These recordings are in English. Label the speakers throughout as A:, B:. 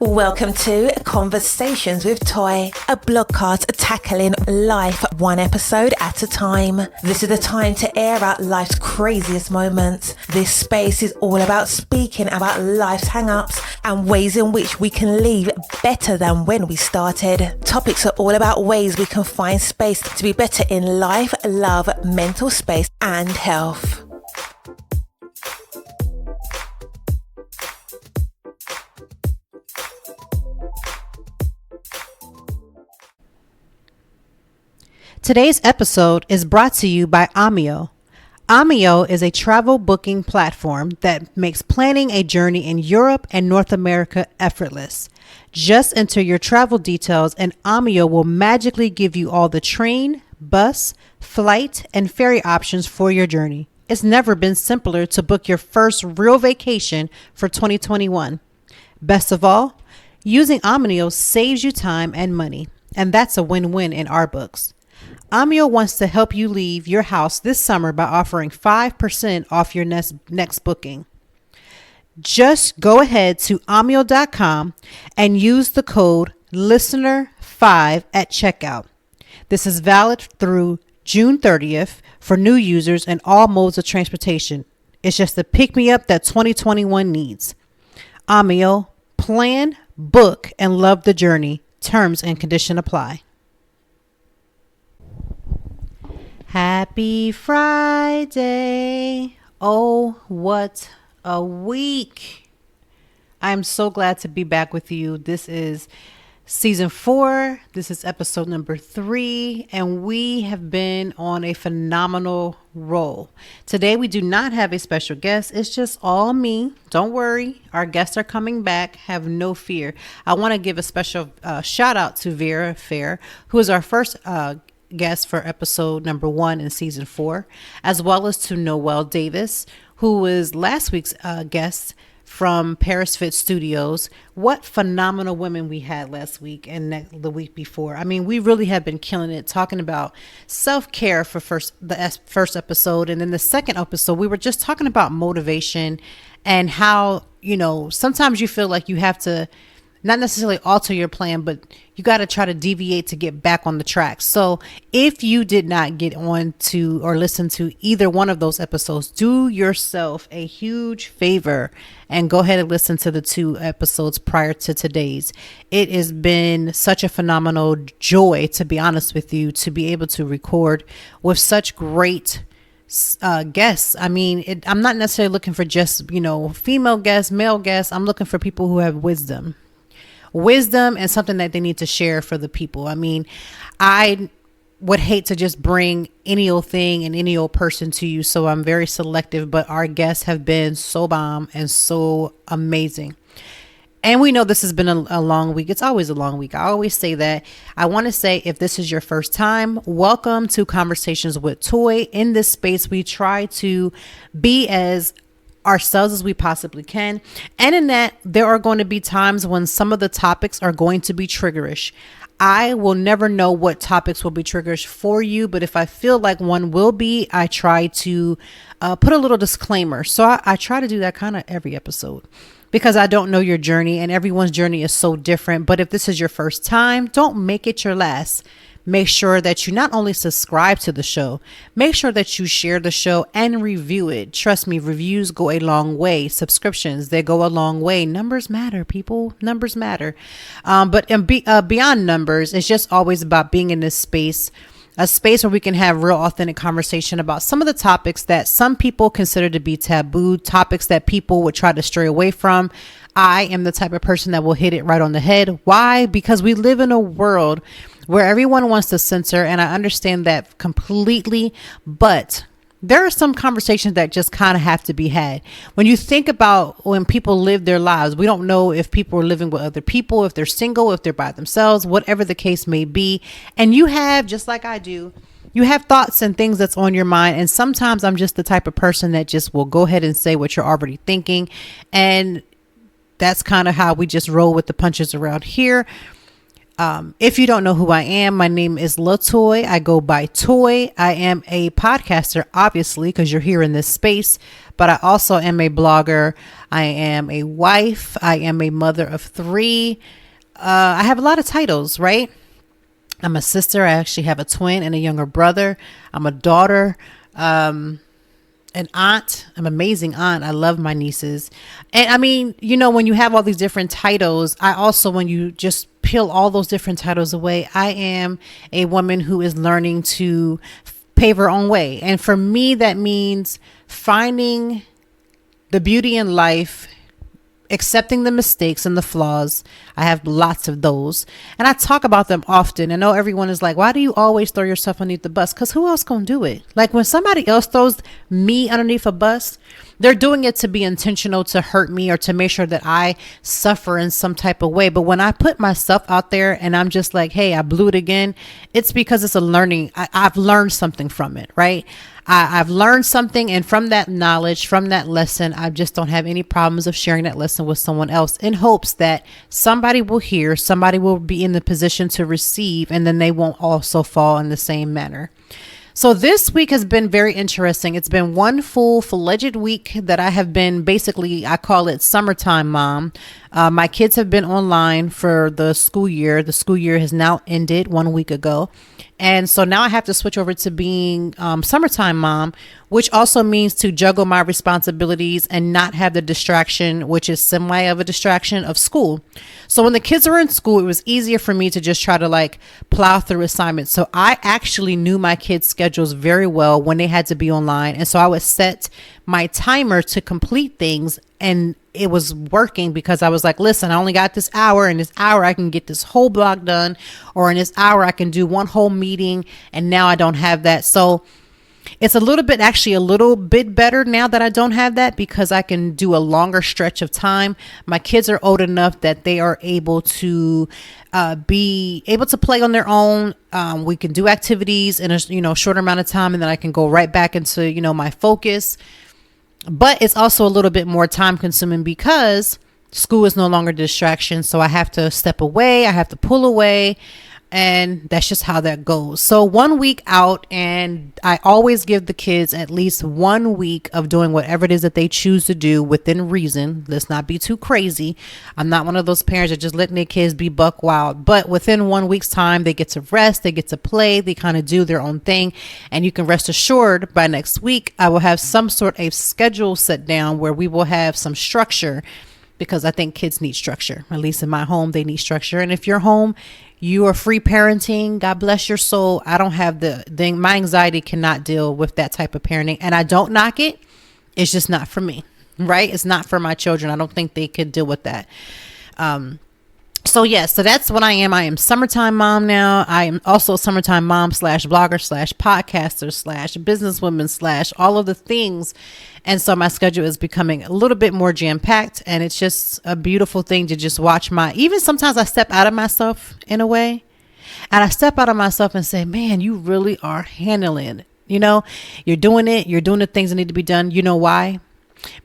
A: Welcome to Conversations with Toy, a blogcast tackling life one episode at a time. This is the time to air out life's craziest moments. This space is all about speaking about life's hang-ups and ways in which we can leave better than when we started. Topics are all about ways we can find space to be better in life, love, mental space, and health.
B: Today's episode is brought to you by Amio. Amio is a travel booking platform that makes planning a journey in Europe and North America effortless. Just enter your travel details and Amio will magically give you all the train, bus, flight, and ferry options for your journey. It's never been simpler to book your first real vacation for 2021. Best of all, using Amio saves you time and money, and that's a win-win in our books. Amio wants to help you leave your house this summer by offering 5% off your next booking. Just go ahead to amio.com and use the code LISTENER5 at checkout. This is valid through June 30th for new users and all modes of transportation. It's just the pick-me-up that 2021 needs. Amio, plan, book, and love the journey. Terms and conditions apply. Happy Friday. Oh, what a week. I'm so glad to be back with you. This is season 4. This is episode number 3, and we have been on a phenomenal roll. Today, we do not have a special guest. It's just all me. Don't worry. Our guests are coming back. Have no fear. I want to give a special shout out to Vera Fair, who is our first guest for episode number 1 in season 4, as well as to Noelle Davis, who was last week's guest from Paris Fit Studios. What phenomenal women we had last week and the week before. I mean, we really have been killing it, talking about self-care for the first episode. And then the second episode, we were just talking about motivation and how, sometimes you feel like you have to not necessarily alter your plan, but you got to try to deviate to get back on the track. So if you did not get on to or listen to either one of those episodes, do yourself a huge favor and go ahead and listen to the 2 episodes prior to today's. It has been such a phenomenal joy, to be honest with you, to be able to record with such great guests. I mean, I'm not necessarily looking for just, female guests, male guests. I'm looking for people who have wisdom and something that they need to share for the people. I mean, I would hate to just bring any old thing and any old person to you. So I'm very selective, but our guests have been so bomb and so amazing. And we know this has been a long week. It's always a long week. I always say that. I want to say, if this is your first time, welcome to Conversations with Toy. In this space, we try to be as ourselves as we possibly can. And in that, there are going to be times when some of the topics are going to be triggerish. I will never know what topics will be triggerish for you, but if I feel like one will be, I try to put a little disclaimer. So I try to do that kind of every episode, because I don't know your journey and everyone's journey is so different. But if this is your first time, don't make it your last. Make sure that you not only subscribe to the show, make sure that you share the show and review it. Trust me, reviews go a long way. Subscriptions, they go a long way. Numbers matter, people. Numbers matter. But beyond numbers, it's just always about being in this space, a space where we can have real authentic conversation about some of the topics that some people consider to be taboo, topics that people would try to stray away from. I am the type of person that will hit it right on the head. Why? Because we live in a world where everyone wants to censor, and I understand that completely, but there are some conversations that just kind of have to be had. When you think about when people live their lives, we don't know if people are living with other people, if they're single, if they're by themselves, whatever the case may be. And you have, just like I do, you have thoughts and things that's on your mind. And sometimes I'm just the type of person that just will go ahead and say what you're already thinking. And that's kind of how we just roll with the punches around here. If you don't know who I am, my name is LaToy. I go by Toy. I am a podcaster, obviously, because you're here in this space, but I also am a blogger. I am a wife. I am a mother of 3. I have a lot of titles, right? I'm a sister. I actually have a twin and a younger brother. I'm a daughter. An aunt. I'm an amazing aunt. I love my nieces. And I mean, you know, when you have all these different titles, I also, when you just peel all those different titles away, I am a woman who is learning to pave her own way. And for me, that means finding the beauty in life, accepting the mistakes and the flaws. I have lots of those, and I talk about them often. I know everyone is like, why do you always throw yourself underneath the bus? Because who else gonna do it? Like, when somebody else throws me underneath a bus, they're doing it to be intentional, to hurt me, or to make sure that I suffer in some type of way. But when I put myself out there and I'm just like, hey, I blew it again, it's because it's a learning. I've learned something from it, right? I've learned something, and from that knowledge, from that lesson, I just don't have any problems of sharing that lesson with someone else, in hopes that somebody will hear, somebody will be in the position to receive, and then they won't also fall in the same manner. So this week has been very interesting. It's been one full-fledged week that I have been, basically, I call it summertime mom. My kids have been online for the school year. The school year has now ended 1 week ago. And so now I have to switch over to being summertime mom, which also means to juggle my responsibilities and not have the distraction, which is semi of a distraction, of school. So when the kids were in school, it was easier for me to just try to like plow through assignments. So I actually knew my kids' schedules very well when they had to be online. And so I would set my timer to complete things, and it was working because I was like, listen, I only got this hour. In this hour, I can get this whole blog done, or in this hour, I can do one whole meeting. And now I don't have that. So it's a little bit better now that I don't have that, because I can do a longer stretch of time. My kids are old enough that they are able to be able to play on their own. We can do activities in a shorter amount of time, and then I can go right back into my focus. But it's also a little bit more time consuming because school is no longer a distraction. So I have to step away. I have to pull away. And that's just how that goes. So 1 week out, and I always give the kids at least 1 week of doing whatever it is that they choose to do within reason. Let's not be too crazy. I'm not one of those parents that just letting their kids be buck wild, but within 1 week's time, they get to rest, they get to play, they kind of do their own thing. And you can rest assured by next week, I will have some sort of schedule set down where we will have some structure, because I think kids need structure. At least in my home, they need structure. And if you're home, you are free parenting, God bless your soul. I don't have the thing. My anxiety cannot deal with that type of parenting, and I don't knock it. It's just not for me, right? It's not for my children. I don't think they could deal with that. So that's what I am. I am summertime mom now. I am also summertime mom / blogger / podcaster / businesswoman / all of the things. And so my schedule is becoming a little bit more jam-packed, and it's just a beautiful thing to just watch even sometimes I step out of myself in a way, and I step out of myself and say, man, you really are handling it. You're doing it. You're doing the things that need to be done. You know why?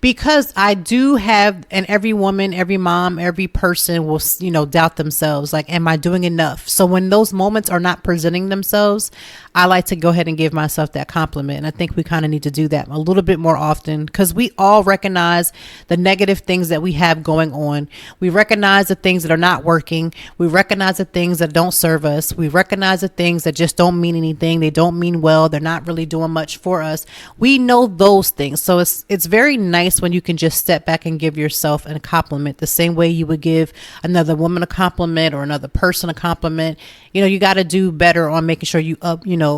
B: Because I do have, and every woman, every mom, every person will, doubt themselves. Like, am I doing enough? So when those moments are not presenting themselves, I like to go ahead and give myself that compliment. And I think we kind of need to do that a little bit more often, because we all recognize the negative things that we have going on. We recognize the things that are not working. We recognize the things that don't serve us. We recognize the things that just don't mean anything. They don't mean well. They're not really doing much for us. We know those things. So it's very nice when you can just step back and give yourself a compliment the same way you would give another woman a compliment or another person a compliment. You got to do better on making sure you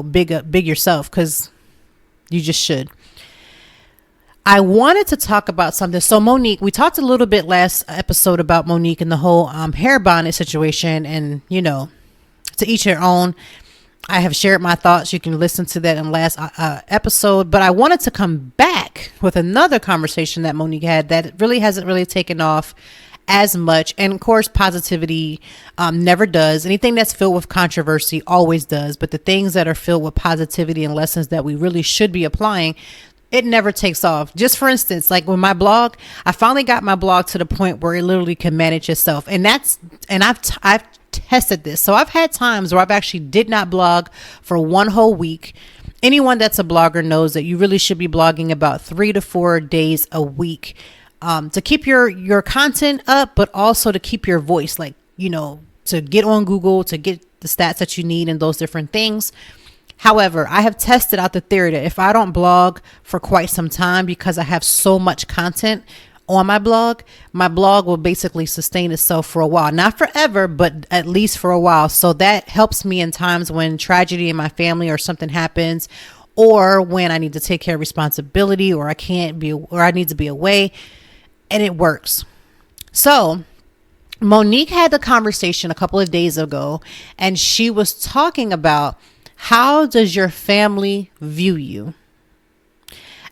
B: big yourself, because you just should. I wanted to talk about something. So Monique, we talked a little bit last episode about Monique and the whole hair bonnet situation, and to each their own. I have shared my thoughts. You can listen to that in the last episode, but I wanted to come back with another conversation that Monique had that really hasn't really taken off as much. And of course, positivity never does. Anything that's filled with controversy always does. But the things that are filled with positivity and lessons that we really should be applying, it never takes off. Just for instance, like with my blog, I finally got my blog to the point where it literally can manage itself. And I've tested this. So I've had times where I've actually did not blog for one whole week. Anyone that's a blogger knows that you really should be blogging about 3 to 4 days a week, to keep your content up, but also to keep your voice, like, to get on Google, to get the stats that you need and those different things. However, I have tested out the theory that if I don't blog for quite some time, because I have so much content on my blog will basically sustain itself for a while. Not forever, but at least for a while. So that helps me in times when tragedy in my family or something happens, or when I need to take care of responsibility, or I need to be away, and it works. So Monique had the conversation a couple of days ago, and she was talking about, how does your family view you?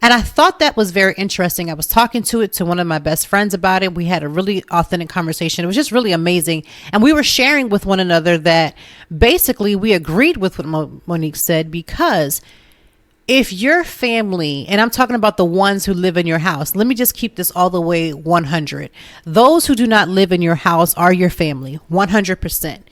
B: And I thought that was very interesting. I was talking to one of my best friends about it. We had a really authentic conversation. It was just really amazing. And we were sharing with one another that basically we agreed with what Monique said, because if your family, and I'm talking about the ones who live in your house, let me just keep this all the way 100. Those who do not live in your house are your family, 100%.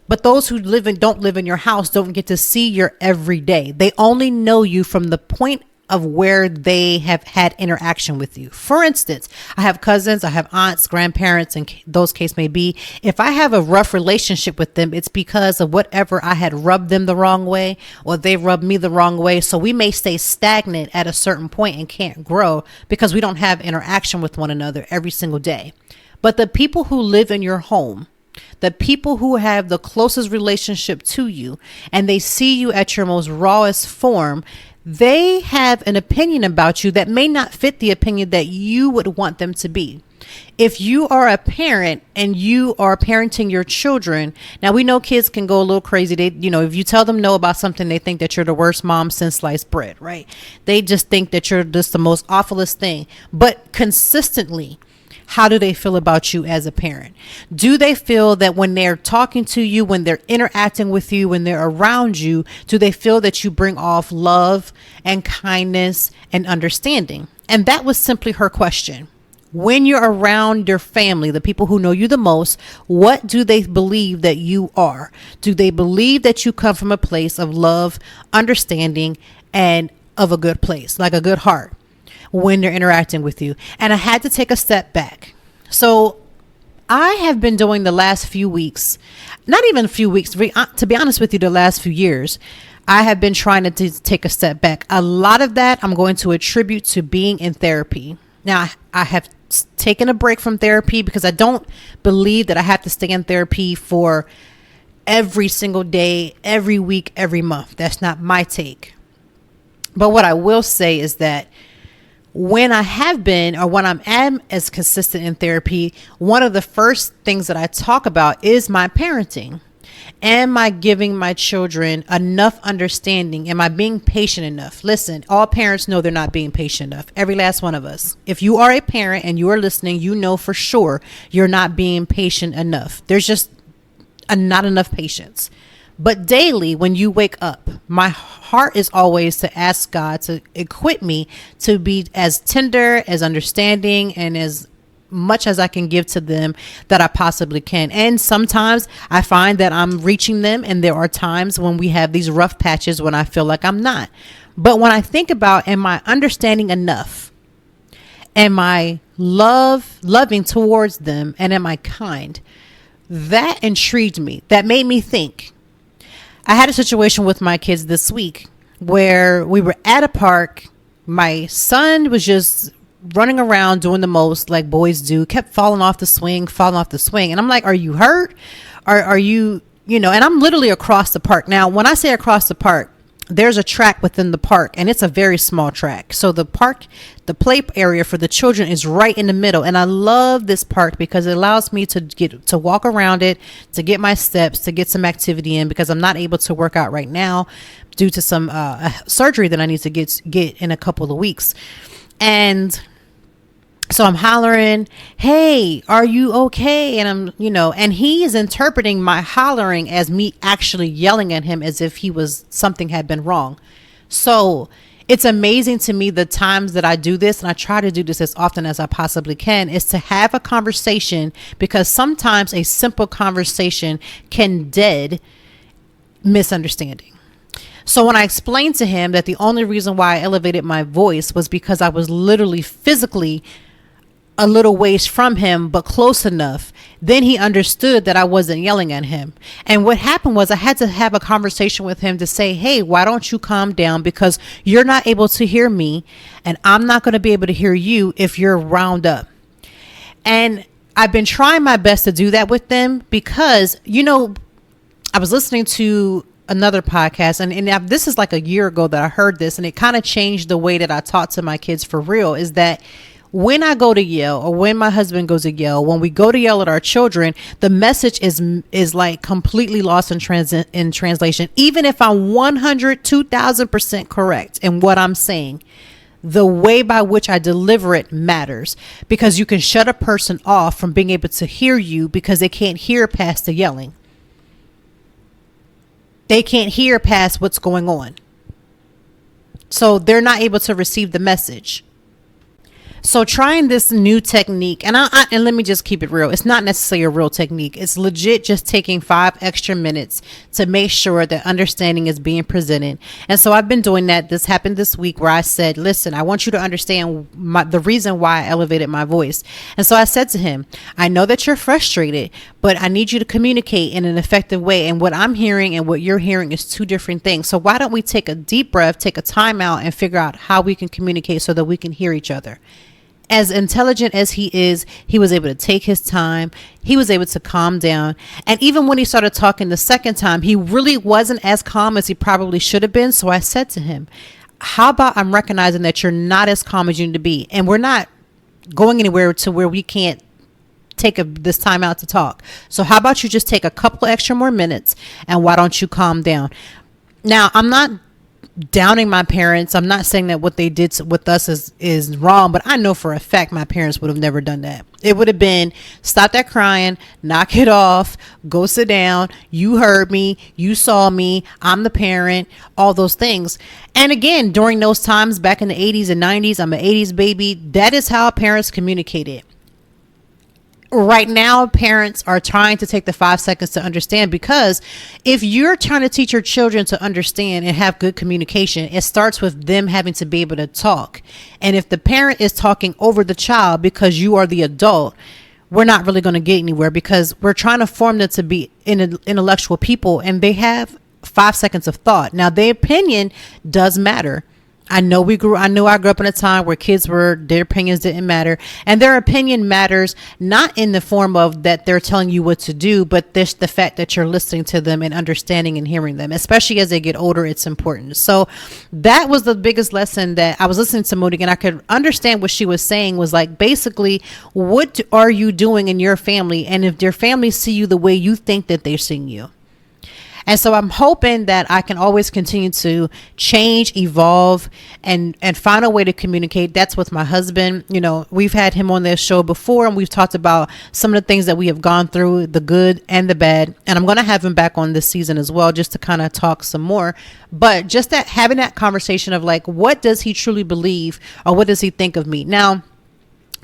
B: But those who don't live in your house don't get to see your everyday. They only know you from the point of where they have had interaction with you. For instance, I have cousins, I have aunts, grandparents, and those case may be. If I have a rough relationship with them, it's because of whatever I had rubbed them the wrong way, or they rubbed me the wrong way. So we may stay stagnant at a certain point and can't grow because we don't have interaction with one another every single day. But the people who live in your home, the people who have the closest relationship to you, and they see you at your most rawest form, they have an opinion about you that may not fit the opinion that you would want them to be. If you are a parent and you are parenting your children, now we know kids can go a little crazy. They, if you tell them no about something, they think that you're the worst mom since sliced bread, right? They just think that you're just the most awfulest thing. But consistently, how do they feel about you as a parent? Do they feel that when they're talking to you, when they're interacting with you, when they're around you, do they feel that you bring off love and kindness and understanding? And that was simply her question. When you're around your family, the people who know you the most, what do they believe that you are? Do they believe that you come from a place of love, understanding, and of a good place, like a good heart, when they're interacting with you? And I had to take a step back. So I have been doing the last few weeks, not even a few weeks, to be honest with you, the last few years, I have been trying to take a step back. A lot of that I'm going to attribute to being in therapy. Now, I have taken a break from therapy because I don't believe that I have to stay in therapy for every single day, every week, every month. That's not my take. But what I will say is that when I have been, or when I am as consistent in therapy, one of the first things that I talk about is my parenting. Am I giving my children enough understanding? Am I being patient enough? Listen, all parents know they're not being patient enough. Every last one of us. If you are a parent and you are listening, you know for sure you're not being patient enough. There's just not enough patience. But daily, when you wake up, my heart is always to ask God to equip me to be as tender, as understanding, and as much as I can give to them that I possibly can. And sometimes I find that I'm reaching them, and there are times when we have these rough patches when I feel like I'm not. But when I think about, am I understanding enough? Am I loving towards them? And am I kind? That intrigued me. That made me think. I had a situation with my kids this week where we were at a park. My son was just running around doing the most like boys do, kept falling off the swing. And I'm like, are you hurt? Are you, and I'm literally across the park. Now, when I say across the park, there's a track within the park, and it's a very small track. So the park, the play area for the children is right in the middle. And I love this park because it allows me to walk around it, to get my steps, to get some activity in, because I'm not able to work out right now due to some surgery that I need to get in a couple of weeks. And so I'm hollering, hey, are you okay? And I'm, and he is interpreting my hollering as me actually yelling at him as if something had been wrong. So It's amazing to me the times that I do this, and I try to do this as often as I possibly can, is to have a conversation, because sometimes a simple conversation can dead misunderstanding. So when I explained to him that the only reason why I elevated my voice was because I was literally physically a little ways from him, but close enough, then he understood that I wasn't yelling at him. And what happened was I had to have a conversation with him to say, hey, why don't you calm down? Because you're not able to hear me, and I'm not going to be able to hear you if you're wound up. And I've been trying my best to do that with them because, I was listening to another podcast, and this is like a year ago that I heard this, and it kind of changed the way that I talk to my kids for real, is that when I go to yell, or when my husband goes to yell, when we go to yell at our children, the message is like completely lost in translation. Even if I'm 2,000% correct in what I'm saying, the way by which I deliver it matters, because you can shut a person off from being able to hear you because they can't hear past the yelling. They can't hear past what's going on. So they're not able to receive the message. So trying this new technique, and let me just keep it real. It's not necessarily a real technique. It's legit just taking 5 extra minutes to make sure that understanding is being presented. And so I've been doing that. This happened this week where I said, listen, I want you to understand the reason why I elevated my voice. And so I said to him, I know that you're frustrated, but I need you to communicate in an effective way. And what I'm hearing and what you're hearing is 2 different things. So why don't we take a deep breath, take a time out, and figure out how we can communicate so that we can hear each other. As intelligent as he is, he was able to take his time. He was able to calm down. And even when he started talking the second time, he really wasn't as calm as he probably should have been. So I said to him, how about I'm recognizing that you're not as calm as you need to be, and we're not going anywhere to where we can't take this time out to talk. So how about you just take a couple extra more minutes, and why don't you calm down? Now, I'm not downing my parents. I'm not saying that what they did with us is wrong, but I know for a fact my parents would have never done that. It would have been, stop that crying, knock it off, go sit down. You heard me. You saw me. I'm the parent, all those things. And again, during those times back in the 80s and 90s, I'm an 80s baby. That is how parents communicated. Right now, parents are trying to take the 5 seconds to understand, because if you're trying to teach your children to understand and have good communication, it starts with them having to be able to talk. And if the parent is talking over the child because you are the adult, we're not really going to get anywhere, because we're trying to form them to be intellectual people, and they have 5 seconds of thought. Now, their opinion does matter. I know I grew up in a time where their opinions didn't matter, and their opinion matters not in the form of that they're telling you what to do, but the fact that you're listening to them and understanding and hearing them, especially as they get older. It's important. So that was the biggest lesson that I was listening to Monique, and I could understand what she was saying was like, basically, what are you doing in your family? And if your family see you the way you think that they're seeing you. And so I'm hoping that I can always continue to change, evolve, and find a way to communicate. That's with my husband. We've had him on this show before, and we've talked about some of the things that we have gone through, the good and the bad. And I'm going to have him back on this season as well, just to kind of talk some more. But just having that conversation of like, what does he truly believe, or what does he think of me? Now,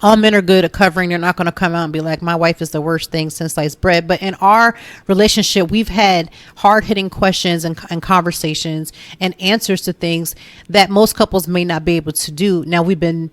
B: all men are good at covering. They're not going to come out and be like, my wife is the worst thing since sliced bread. But in our relationship, we've had hard-hitting questions and conversations and answers to things that most couples may not be able to do. Now, we've been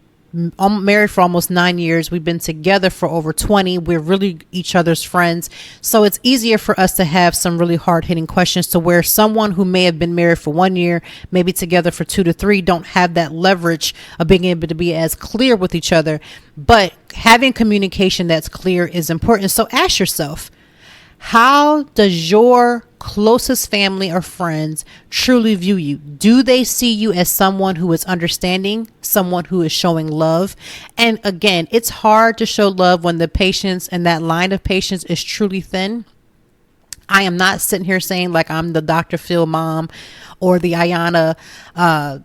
B: married for almost 9 years. We've been together for over 20. We're really each other's friends. So it's easier for us to have some really hard-hitting questions, to where someone who may have been married for 1 year, maybe together for 2 to 3, don't have that leverage of being able to be as clear with each other. But having communication that's clear is important. So ask yourself, how does your closest family or friends truly view you? Do they see you as someone who is understanding, someone who is showing love? And again, it's hard to show love when the patience and that line of patience is truly thin. I am not sitting here saying like I'm the Dr. Phil mom or the Ayana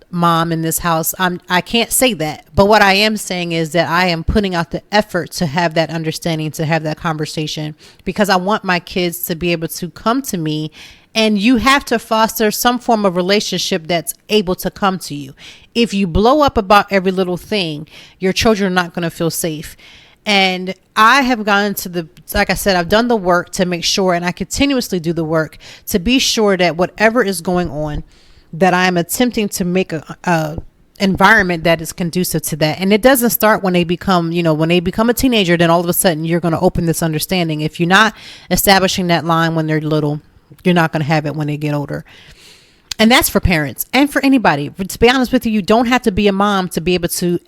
B: mom in this house. I can't say that. But what I am saying is that I am putting out the effort to have that understanding, to have that conversation, because I want my kids to be able to come to me. And you have to foster some form of relationship that's able to come to you. If you blow up about every little thing, your children are not going to feel safe. And I have gone to like I said, I've done the work to make sure, and I continuously do the work to be sure that whatever is going on, that I am attempting to make a environment that is conducive to that. And it doesn't start when they become, when they become a teenager, then all of a sudden you're going to open this understanding. If you're not establishing that line when they're little, you're not going to have it when they get older. And that's for parents and for anybody. To be honest with you, you don't have to be a mom to be able to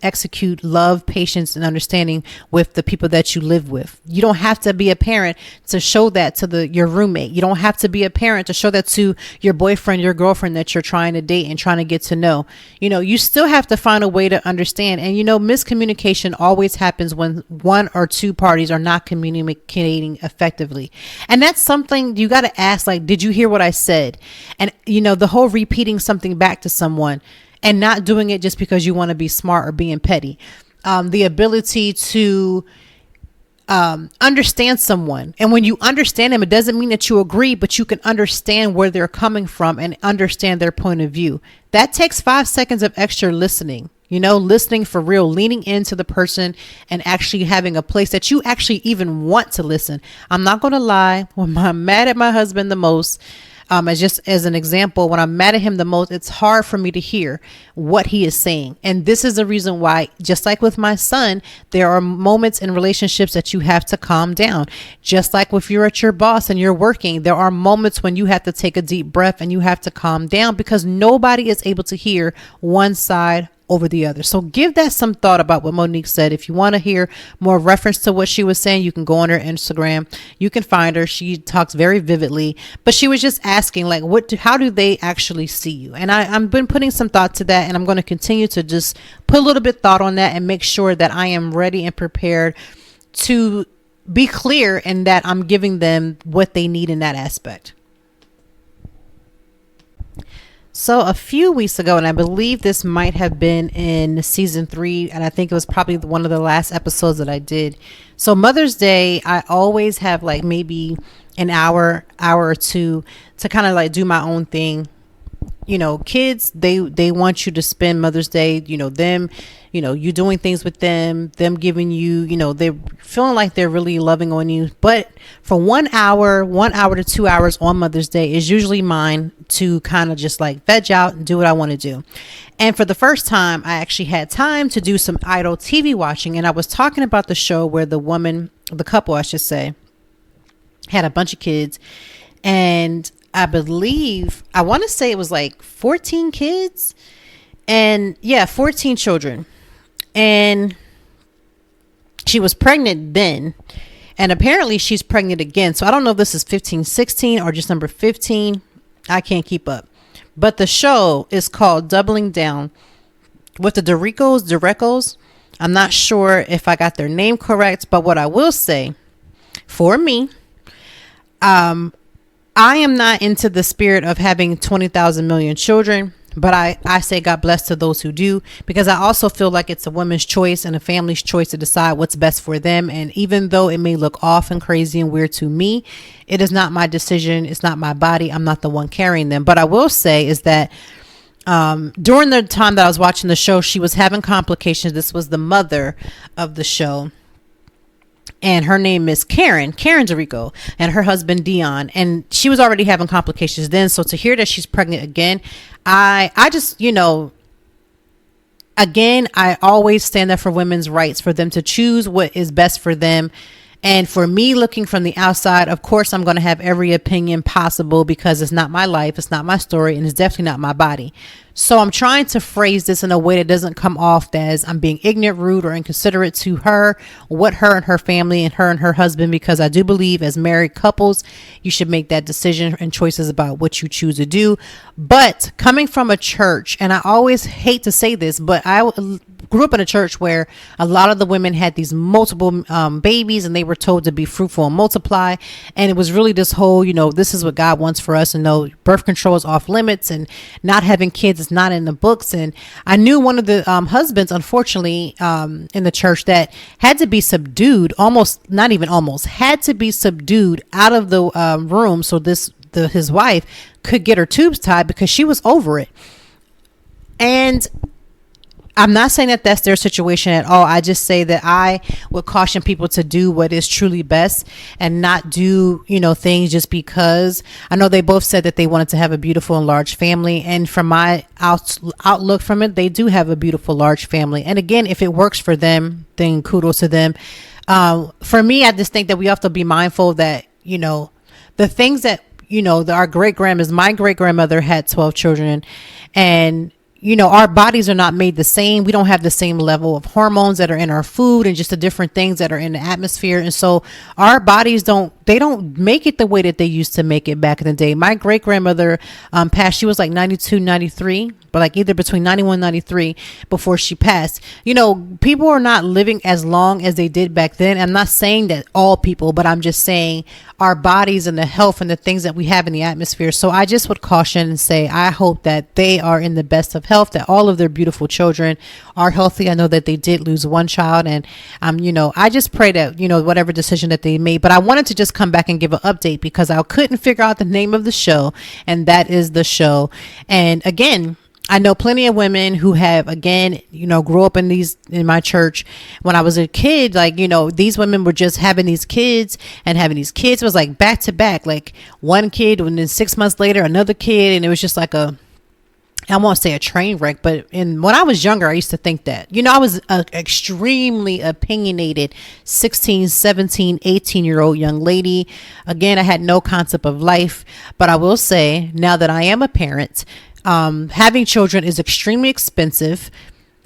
B: execute love, patience, and understanding with the people that you live with. You don't have to be a parent to show that to your roommate. You don't have to be a parent to show that to your boyfriend, your girlfriend that you're trying to date and trying to get to know. You still have to find a way to understand. And, miscommunication always happens when one or two parties are not communicating effectively. And that's something you got to ask, like, did you hear what I said? And, the whole repeating something back to someone and not doing it just because you want to be smart or being petty. The ability to understand someone. And when you understand them, it doesn't mean that you agree, but you can understand where they're coming from and understand their point of view. That takes 5 seconds of extra listening, listening for real, leaning into the person and actually having a place that you actually even want to listen. I'm not going to lie. When I'm mad at my husband the most, as an example, when I'm mad at him the most, it's hard for me to hear what he is saying. And this is the reason why, just like with my son, there are moments in relationships that you have to calm down. Just like if you're at your boss and you're working, there are moments when you have to take a deep breath and you have to calm down, because nobody is able to hear one side over the other. So give that some thought about what Monique said. If you want to hear more reference to what she was saying, you can go on her Instagram. You can find her. She talks very vividly, but she was just asking, like, how do they actually see you? And I've been putting some thought to that, and I'm going to continue to just put a little bit thought on that and make sure that I am ready and prepared to be clear and that I'm giving them what they need in that aspect. So a few weeks ago, and I believe this might have been in season 3, and I think it was probably one of the last episodes that I did. So Mother's Day, I always have like maybe an hour or two to kind of like do my own thing. Kids, they want you to spend Mother's Day, them, you doing things with them giving you, they're feeling like they're really loving on you. But for 1 hour to 2 hours on Mother's Day is usually mine to kind of just like veg out and do what I want to do. And for the first time, I actually had time to do some idle TV watching. And I was talking about the show where the couple, I should say, had a bunch of kids, and I want to say it was like 14 kids, and 14 children. And she was pregnant then, and apparently she's pregnant again. So I don't know if this is 15, 16 or just number 15. I can't keep up. But the show is called Doubling Down with the Direcos. I'm not sure if I got their name correct, but what I will say, for me, I am not into the spirit of having 20,000 million children, but I say God bless to those who do, because I also feel like it's a woman's choice and a family's choice to decide what's best for them. And even though it may look off and crazy and weird to me, it is not my decision. It's not my body. I'm not the one carrying them. But I will say is that during the time that I was watching the show, she was having complications. This was the mother of the show, and her name is Karen Dorico, and her husband Dion, and she was already having complications then. So to hear that she's pregnant again, I just, again, I always stand up for women's rights, for them to choose what is best for them. And for me, looking from the outside, of course, I'm going to have every opinion possible, because it's not my life, it's not my story, and it's definitely not my body. So I'm trying to phrase this in a way that doesn't come off as I'm being ignorant, rude, or inconsiderate to her, what her and her family and her husband, because I do believe as married couples, you should make that decision and choices about what you choose to do. But coming from a church, and I always hate to say this, but grew up in a church where a lot of the women had these multiple babies, and they were told to be fruitful and multiply. And it was really this whole, this is what God wants for us, and no, birth control is off limits, and not having kids is not in the books. And I knew one of the husbands, unfortunately, in the church that had to be subdued, had to be subdued out of the room so his wife could get her tubes tied because she was over it. And I'm not saying that that's their situation at all. I just say that I would caution people to do what is truly best and not do, things just because. I know they both said that they wanted to have a beautiful and large family. And from my outlook from it, they do have a beautiful, large family. And again, if it works for them, then kudos to them. For me, I just think that we have to be mindful that, the things that, our my great grandmother had 12 children, and our bodies are not made the same. We don't have the same level of hormones that are in our food and just the different things that are in the atmosphere. And so our bodies don't make it the way that they used to make it back in the day. My great grandmother passed, she was like 92, 93, but like either between 91 and 93 before she passed. People are not living as long as they did back then. I'm not saying that all people, but I'm just saying our bodies and the health and the things that we have in the atmosphere. So I just would caution and say, I hope that they are in the best of health, that all of their beautiful children are healthy. I know that they did lose one child, and I just pray that, whatever decision that they made. But I wanted to just come back and give an update because I couldn't figure out the name of the show, and that is The Show. And again, I know plenty of women who have, again, grew up in my church. When I was a kid, these women were just having these kids, and having these kids was like back to back, like one kid, and then 6 months later, another kid. And it was just like I won't say a train wreck, but when I was younger, I used to think that, I was an extremely opinionated 16, 17, 18-year-old young lady. Again, I had no concept of life, but I will say now that I am a parent, having children is extremely expensive.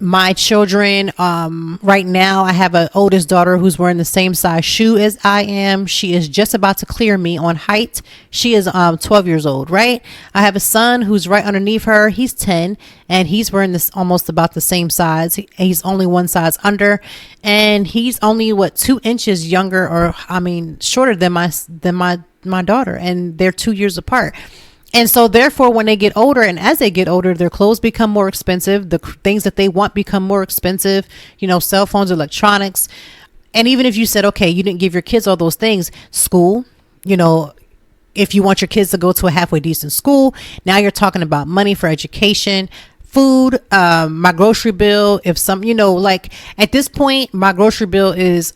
B: My children, right now, I have an oldest daughter who's wearing the same size shoe as I am. She is just about to clear me on height. She is 12 years old, right? I have a son who's right underneath her. He's 10, and he's wearing this almost about the same size. He's only one size under, and he's only 2 inches younger, shorter than my daughter, and they're 2 years apart. And so therefore, when they get older, and as they get older, their clothes become more expensive. The things that they want become more expensive, cell phones, electronics. And even if you said, okay, you didn't give your kids all those things, school, if you want your kids to go to a halfway decent school, now you're talking about money for education, food, my grocery bill. If at this point, my grocery bill is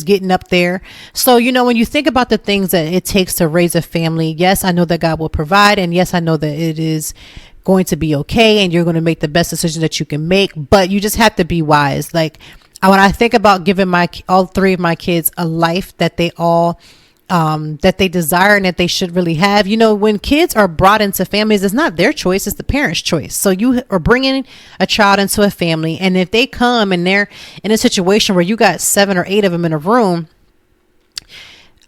B: getting up there. So, when you think about the things that it takes to raise a family, yes, I know that God will provide. And yes, I know that it is going to be okay. And you're going to make the best decision that you can make, but you just have to be wise. Like when I think about giving all 3 of my kids a life that they all that they desire and that they should really have. When kids are brought into families, it's not their choice, it's the parents' choice. So you are bringing a child into a family, and if they come and they're in a situation where you got 7 or 8 of them in a room,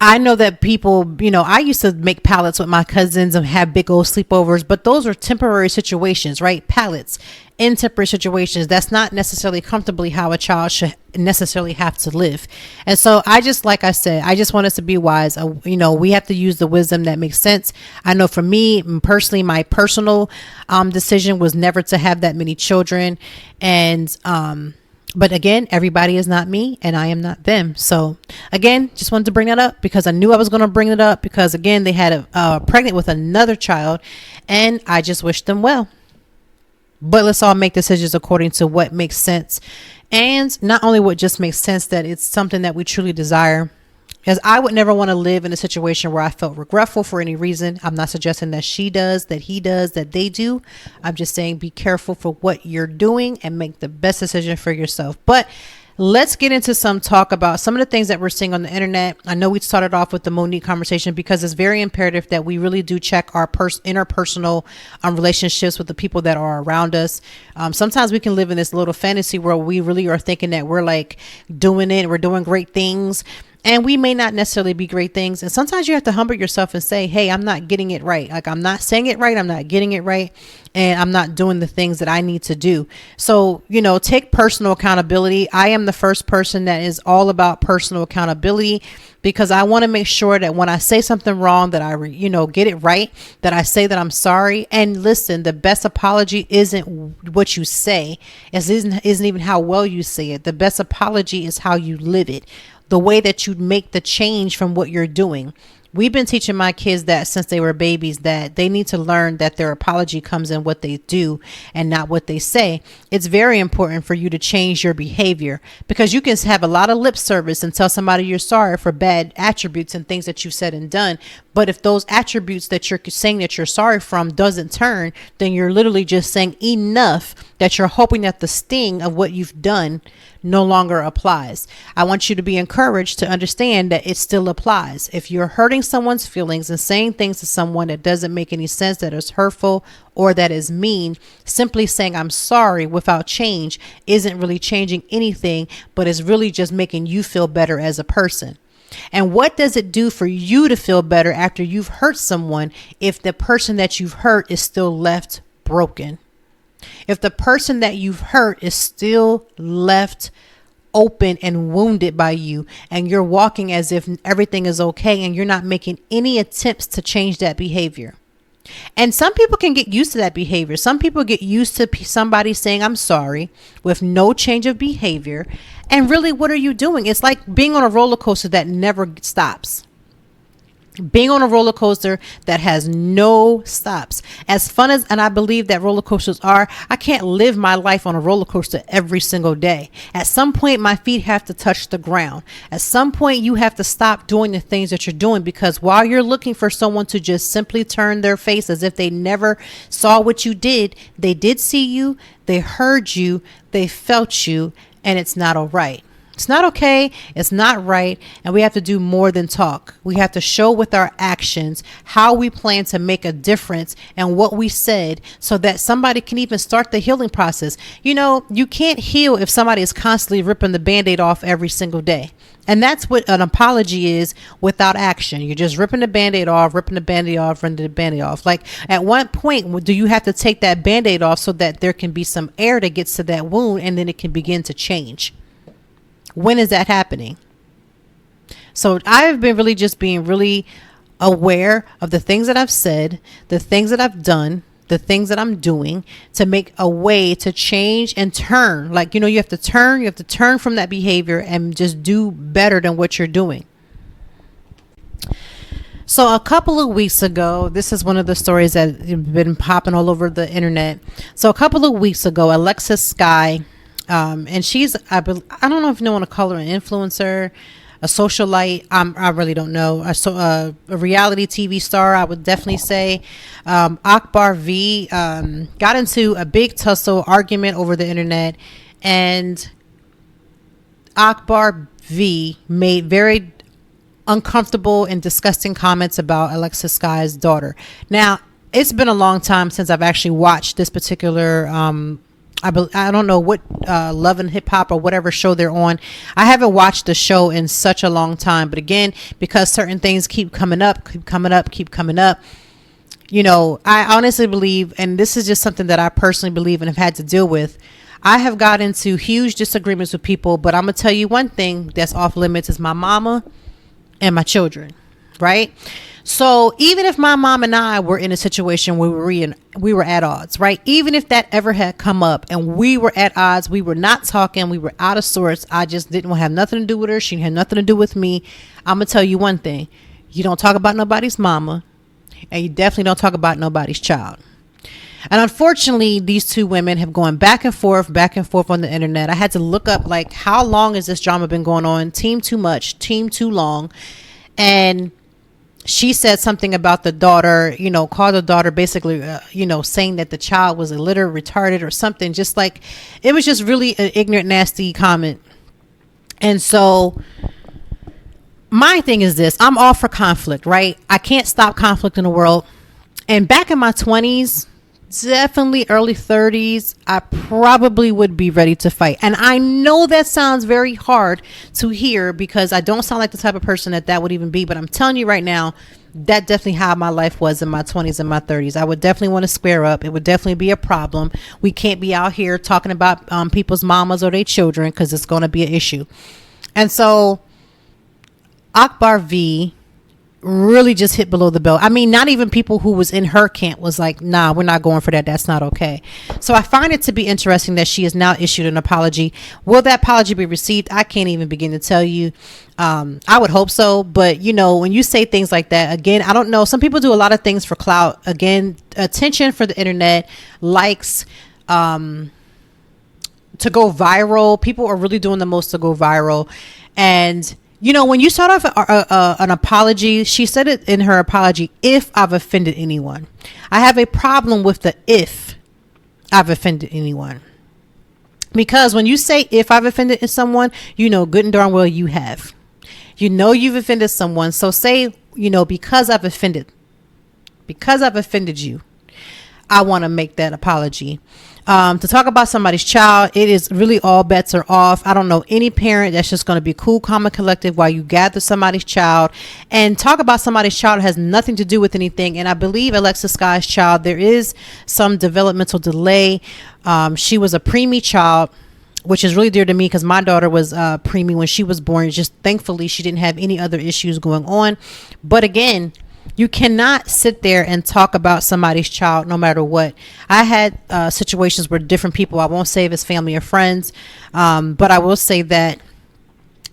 B: I know that people, I used to make pallets with my cousins and have big old sleepovers, but those are temporary situations, right? Pallets in temporary situations. That's not necessarily comfortably how a child should necessarily have to live. And so like I said, I just want us to be wise. We have to use the wisdom that makes sense. I know for me personally, my personal decision was never to have that many children. And, but again, everybody is not me and I am not them. So again, just wanted to bring that up because I knew I was going to bring it up because again, they had pregnant with another child and I just wish them well. But let's all make decisions according to what makes sense. And not only what just makes sense, that it's something that we truly desire. Because I would never want to live in a situation where I felt regretful for any reason. I'm not suggesting that she does, that he does, that they do. I'm just saying be careful for what you're doing and make the best decision for yourself. But let's get into some talk about some of the things that we're seeing on the internet. I know we started off with the Monique conversation because it's very imperative that we really do check our interpersonal relationships with the people that are around us. Sometimes we can live in this little fantasy world. We really are thinking that we're like doing it. We're doing great things. And we may not necessarily be great things. And sometimes you have to humble yourself and say, hey, I'm not getting it right. Like, I'm not saying it right. I'm not getting it right. And I'm not doing the things that I need to do. So, take personal accountability. I am the first person that is all about personal accountability, because I want to make sure that when I say something wrong, that I, get it right, that I say that I'm sorry. And listen, the best apology isn't what you say. It isn't even how well you say it. The best apology is how you live it. The way that you make the change from what you're doing. We've been teaching my kids that since they were babies, that they need to learn that their apology comes in what they do and not what they say. It's very important for you to change your behavior, because you can have a lot of lip service and tell somebody you're sorry for bad attributes and things that you've said and done. But if those attributes that you're saying that you're sorry from doesn't turn, then you're literally just saying enough that you're hoping that the sting of what you've done no longer applies. I want you to be encouraged to understand that it still applies. If you're hurting someone's feelings and saying things to someone that doesn't make any sense, that is hurtful or that is mean, simply saying I'm sorry without change isn't really changing anything, but is really just making you feel better as a person. And what does it do for you to feel better after you've hurt someone if the person that you've hurt is still left broken? If the person that you've hurt is still left open and wounded by you, and you're walking as if everything is okay, and you're not making any attempts to change that behavior. And some people can get used to that behavior. Some people get used to somebody saying I'm sorry with no change of behavior. And really, what are you doing? It's like being on a roller coaster that never stops. Being on a roller coaster that has no stops. As fun as, and I believe that roller coasters are, I can't live my life on a roller coaster every single day. At some point, my feet have to touch the ground. At some point, you have to stop doing the things that you're doing, because while you're looking for someone to just simply turn their face as if they never saw what you did, they did see you, they heard you, they felt you, and it's not all right. It's not okay. It's not right. And we have to do more than talk. We have to show with our actions how we plan to make a difference and what we said, so that somebody can even start the healing process. You can't heal if somebody is constantly ripping the Band-Aid off every single day. And that's what an apology is without action. You're just ripping the Band-Aid off, ripping the Band-Aid off, ripping the Band-Aid off. Like, at what point do you have to take that Band-Aid off so that there can be some air that gets to that wound, and then it can begin to change? When is that happening? So I've been really just being really aware of the things that I've said, the things that I've done, the things that I'm doing, to make a way to change and turn. Like, you have to turn from that behavior and just do better than what you're doing. So a couple of weeks ago, this is one of the stories that have been popping all over the internet. So a couple of weeks ago, Alexis Sky, and she's, I don't know if you want to call her an influencer, a socialite. I really don't know. A reality TV star, I would definitely say. Akbar V got into a big tussle argument over the internet, and Akbar V made very uncomfortable and disgusting comments about Alexis Sky's daughter. Now, it's been a long time since I've actually watched this particular I don't know what Love and Hip Hop or whatever show they're on. I haven't watched the show in such a long time. But again, because certain things keep coming up. I honestly believe, and this is just something that I personally believe and have had to deal with, I have got into huge disagreements with people. But I'm going to tell you one thing that's off limits is my mama and my children, right? So even if my mom and I were in a situation where we were at odds, right? Even if that ever had come up and we were at odds, we were not talking, we were out of sorts, I just didn't have nothing to do with her, she had nothing to do with me. I'm going to tell you one thing. You don't talk about nobody's mama, and you definitely don't talk about nobody's child. And unfortunately, these two women have gone back and forth on the internet. I had to look up, like, how long has this drama been going on? Team too much, team too long. And she said something about the daughter, called the daughter basically, saying that the child was illiterate, retarded or something. Just like, it was just really an ignorant, nasty comment. And so my thing is this, I'm all for conflict, right? I can't stop conflict in the world. And back in my 20s, definitely early 30s, I probably would be ready to fight. And I know that sounds very hard to hear because I don't sound like the type of person that would even be. But I'm telling you right now, that definitely how my life was in my 20s and my 30s. I would definitely want to square up. It would definitely be a problem. We can't be out here talking about people's mamas or their children because it's going to be an issue. And so Akbar V really just hit below the belt. I mean, not even people who was in her camp was like, nah, we're not going for that. That's not okay. So I find it to be interesting that she has now issued an apology. Will that apology be received? I can't even begin to tell you. I would hope so. But, you know, when you say things like that, again, I don't know. Some people do a lot of things for clout. Again, attention for the internet, likes, to go viral. People are really doing the most to go viral. And you know, when you start off an apology, she said it in her apology, if I've offended anyone. I have a problem with the if I've offended anyone. Because when you say if I've offended someone, you know good and darn well you have. You know you've offended someone. So say, you know, because I've offended you, I want to make that apology. To talk about somebody's child, it is really all bets are off. I don't know any parent that's just going to be cool, calm, and collective while you gather somebody's child and talk about somebody's child has nothing to do with anything. And I believe Alexa Sky's child, there is some developmental delay. She was a preemie child, which is really dear to me because my daughter was preemie when she was born. Just thankfully she didn't have any other issues going on. But again, you cannot sit there and talk about somebody's child no matter what. I had situations where different people, I won't say if it's family or friends, but I will say that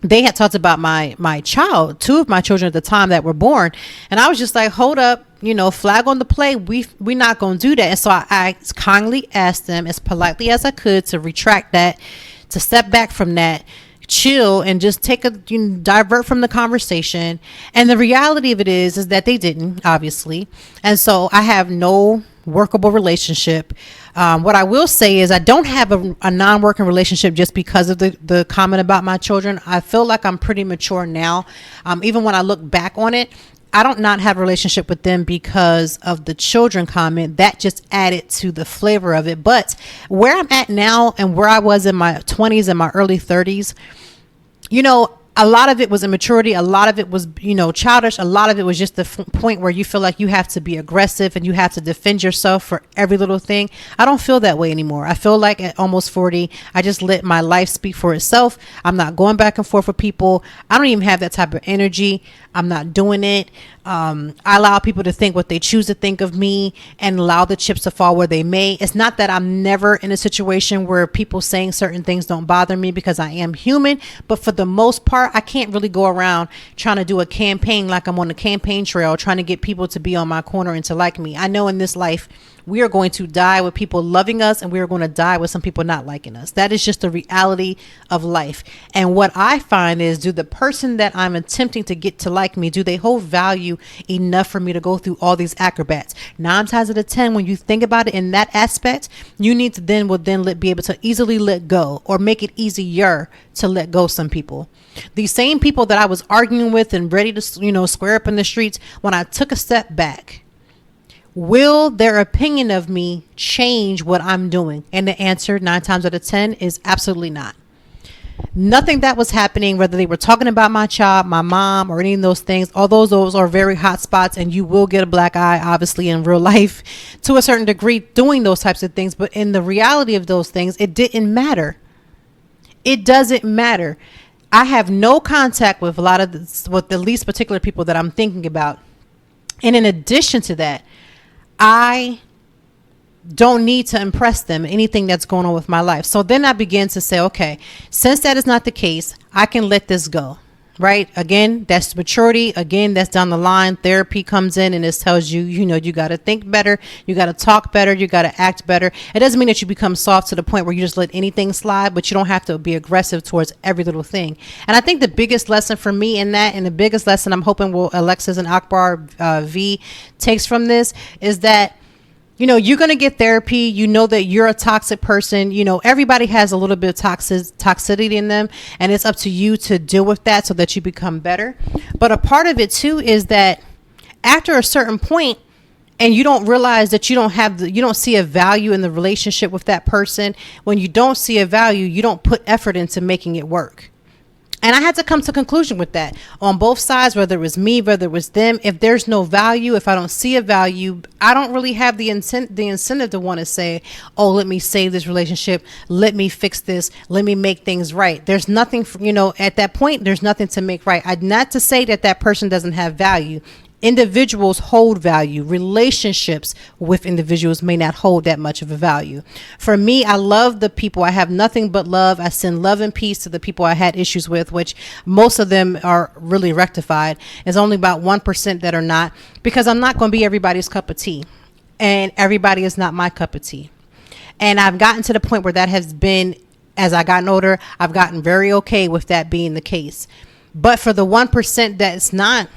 B: they had talked about my child, two of my children at the time that were born. And I was just like, hold up, you know, flag on the play. We're not going to do that. And so I kindly asked them as politely as I could to retract that, to step back from that, chill, and just divert from the conversation. And the reality of it is that they didn't, obviously. And so I have no workable relationship. What I will say is I don't have a non-working relationship just because of the comment about my children. I feel like I'm pretty mature now. Even when I look back on it, I don't not have a relationship with them because of the children comment. That just added to the flavor of it. But where I'm at now and where I was in my 20s and my early 30s, you know, a lot of it was immaturity. A lot of it was, you know, childish. A lot of it was just the point where you feel like you have to be aggressive and you have to defend yourself for every little thing. I don't feel that way anymore. I feel like at almost 40, I just let my life speak for itself. I'm not going back and forth with people. I don't even have that type of energy. I'm not doing it. I allow people to think what they choose to think of me and allow the chips to fall where they may. It's not that I'm never in a situation where people saying certain things don't bother me because I am human. But for the most part, I can't really go around trying to do a campaign like I'm on the campaign trail, trying to get people to be on my corner and to like me. I know in this life, we are going to die with people loving us and we are going to die with some people not liking us. That is just the reality of life. And what I find is, do the person that I'm attempting to get to like me, do they hold value enough for me to go through all these acrobats? 9 times out of 10, when you think about it in that aspect, you need to then be able to easily let go, or make it easier to let go some people. These same people that I was arguing with and ready to, you know, square up in the streets, when I took a step back, will their opinion of me change what I'm doing? And the answer 9 times out of 10 is absolutely not. Nothing that was happening, whether they were talking about my child, my mom, or any of those things, although those are very hot spots and you will get a black eye, obviously, in real life to a certain degree doing those types of things. But in the reality of those things, it didn't matter. It doesn't matter. I have no contact with a lot of with the least particular people that I'm thinking about. And in addition to that, I don't need to impress them anything that's going on with my life. So then I begin to say, okay, since that is not the case, I can let this go, right? Again, that's maturity. Again, that's down the line. Therapy comes in and it tells you, you know, you got to think better. You got to talk better. You got to act better. It doesn't mean that you become soft to the point where you just let anything slide, but you don't have to be aggressive towards every little thing. And I think the biggest lesson for me in that, and the biggest lesson I'm hoping will Alexis and Akbar V takes from this, is that, you know, you're going to get therapy. You know that you're a toxic person. You know, everybody has a little bit of toxicity in them, and it's up to you to deal with that so that you become better. But a part of it too is that after a certain point, and you don't realize that you don't see a value in the relationship with that person. When you don't see a value, you don't put effort into making it work. And I had to come to a conclusion with that on both sides, whether it was me, whether it was them. If there's no value, if I don't see a value, I don't really have the incentive to want to say, oh, let me save this relationship. Let me fix this. Let me make things right. There's nothing, at that point, there's nothing to make right. Not to say that that person doesn't have value. Individuals hold value. Relationships with individuals may not hold that much of a value. For me, I love the people. I have nothing but love. I send love and peace to the people I had issues with, which most of them are really rectified. There's only about 1% that are not, because I'm not going to be everybody's cup of tea, and everybody is not my cup of tea. And I've gotten to the point where that has been, as I gotten older, I've gotten very okay with that being the case. But for the 1% that's not,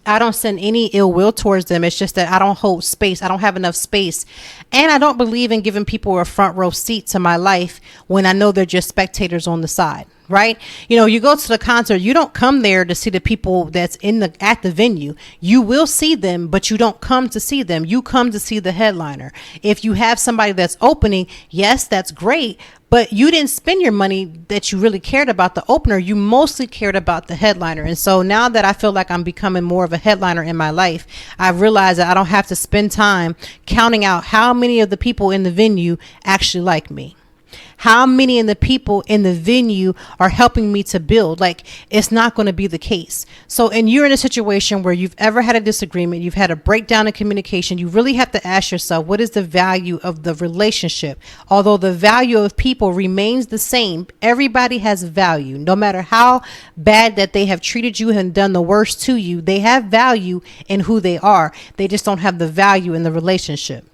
B: I don't send any ill will towards them. It's just that I don't hold space. I don't have enough space. And I don't believe in giving people a front row seat to my life when I know they're just spectators on the side, right? You go to the concert, you don't come there to see the people that's at the venue. You will see them, but you don't come to see them. You come to see the headliner. If you have somebody that's opening, yes, that's great. But you didn't spend your money that you really cared about the opener. You mostly cared about the headliner. And so now that I feel like I'm becoming more of a headliner in my life, I realize that I don't have to spend time counting out how many of the people in the venue actually like me. How many of the people in the venue are helping me to build? Like, it's not going to be the case. So, and you're in a situation where you've ever had a disagreement, you've had a breakdown in communication, you really have to ask yourself, what is the value of the relationship? Although the value of people remains the same, everybody has value. No matter how bad that they have treated you and done the worst to you, they have value in who they are. They just don't have the value in the relationship.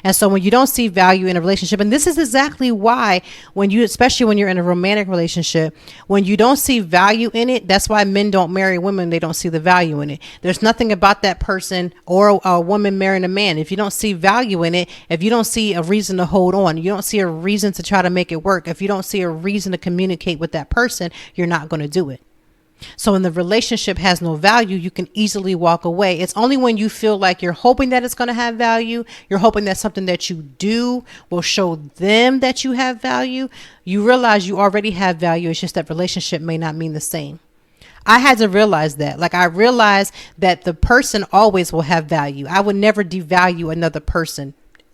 B: And so when you don't see value in a relationship, and this is exactly why especially when you're in a romantic relationship, when you don't see value in it, that's why men don't marry women. They don't see the value in it. There's nothing about that person or a woman marrying a man. If you don't see value in it, if you don't see a reason to hold on, you don't see a reason to try to make it work. If you don't see a reason to communicate with that person, you're not going to do it. So when the relationship has no value, you can easily walk away. It's only when you feel like you're hoping that it's going to have value, you're hoping that something that you do will show them that you have value, you realize you already have value. It's just that relationship may not mean the same. I had to realize that. Like, I realized that the person always will have value. I would never devalue another person.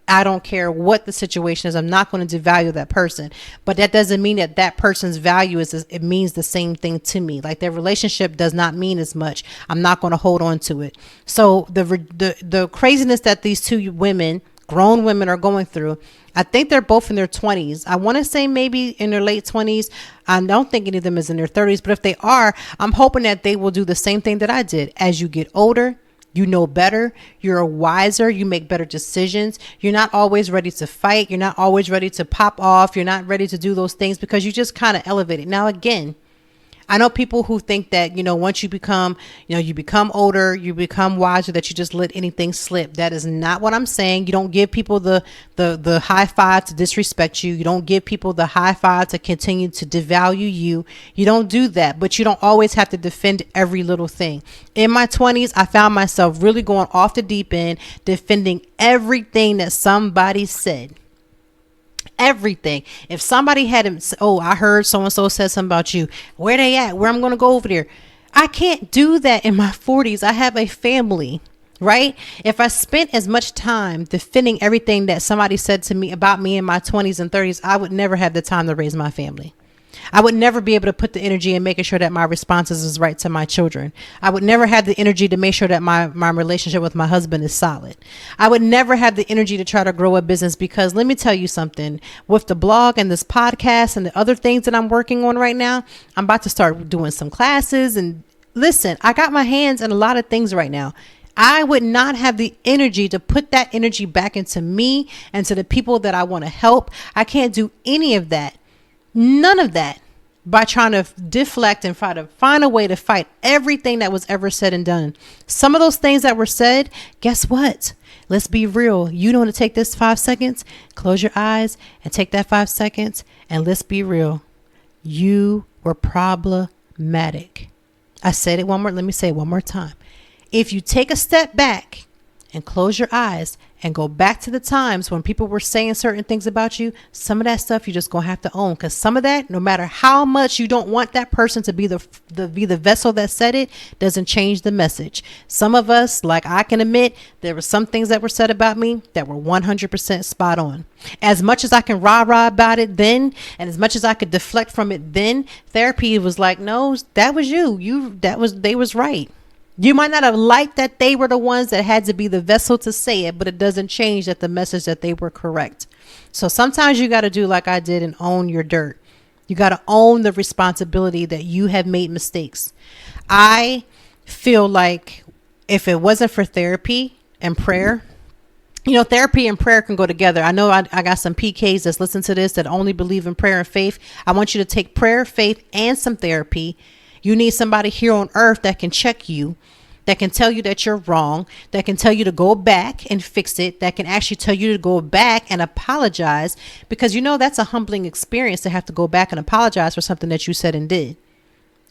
B: I don't care what the situation is. I'm not going to devalue that person, but that doesn't mean that that person's value it means the same thing to me. Like, their relationship does not mean as much. I'm not going to hold on to it. So the craziness that these two women, grown women, are going through, I think they're both in their 20s. I want to say maybe in their late 20s. I don't think any of them is in their 30s, but if they are, I'm hoping that they will do the same thing that I did. As you get older, you know better, you're wiser, you make better decisions. You're not always ready to fight. You're not always ready to pop off. You're not ready to do those things because you just kind of elevate it. Now, again, I know people who think that, once you become older, you become wiser, that you just let anything slip. That is not what I'm saying. You don't give people the high five to disrespect you. You don't give people the high five to continue to devalue you. You don't do that, but you don't always have to defend every little thing. In my 20s, I found myself really going off the deep end, defending everything that somebody said. Everything. If somebody I heard so-and-so said something about you. Where they at? Where I'm going to go over there? I can't do that in my 40s. I have a family, right? If I spent as much time defending everything that somebody said to me about me in my 20s and 30s, I would never have the time to raise my family. I would never be able to put the energy in making sure that my responses is right to my children. I would never have the energy to make sure that my relationship with my husband is solid. I would never have the energy to try to grow a business, because let me tell you something, with the blog and this podcast and the other things that I'm working on right now, I'm about to start doing some classes. And listen, I got my hands in a lot of things right now. I would not have the energy to put that energy back into me and to the people that I want to help. I can't do any of that. None of that, by trying to deflect and try to find a way to fight everything that was ever said and done. Some of those things that were said, guess what? Let's be real. You want to take this 5 seconds, close your eyes and take that 5 seconds, and let's be real. You were problematic. I said it one more. Let me say it one more time. If you take a step back and close your eyes and go back to the times when people were saying certain things about you, some of that stuff you just gonna have to own. Because some of that, no matter how much you don't want that person to be the vessel that said it, doesn't change the message. Some of us, like I can admit, there were some things that were said about me that were 100% spot on. As much as I can rah-rah about it then, and as much as I could deflect from it then, therapy was like, no, that was they was right. You might not have liked that they were the ones that had to be the vessel to say it, but it doesn't change that the message that they were correct. So sometimes you got to do like I did and own your dirt. You got to own the responsibility that you have made mistakes. I feel like if it wasn't for therapy and prayer, therapy and prayer can go together. I know I got some PKs that's listen to this that only believe in prayer and faith. I want you to take prayer, faith, and some therapy. You need somebody here on earth that can check you, that can tell you that you're wrong, that can tell you to go back and fix it, that can actually tell you to go back and apologize, because that's a humbling experience to have to go back and apologize for something that you said and did.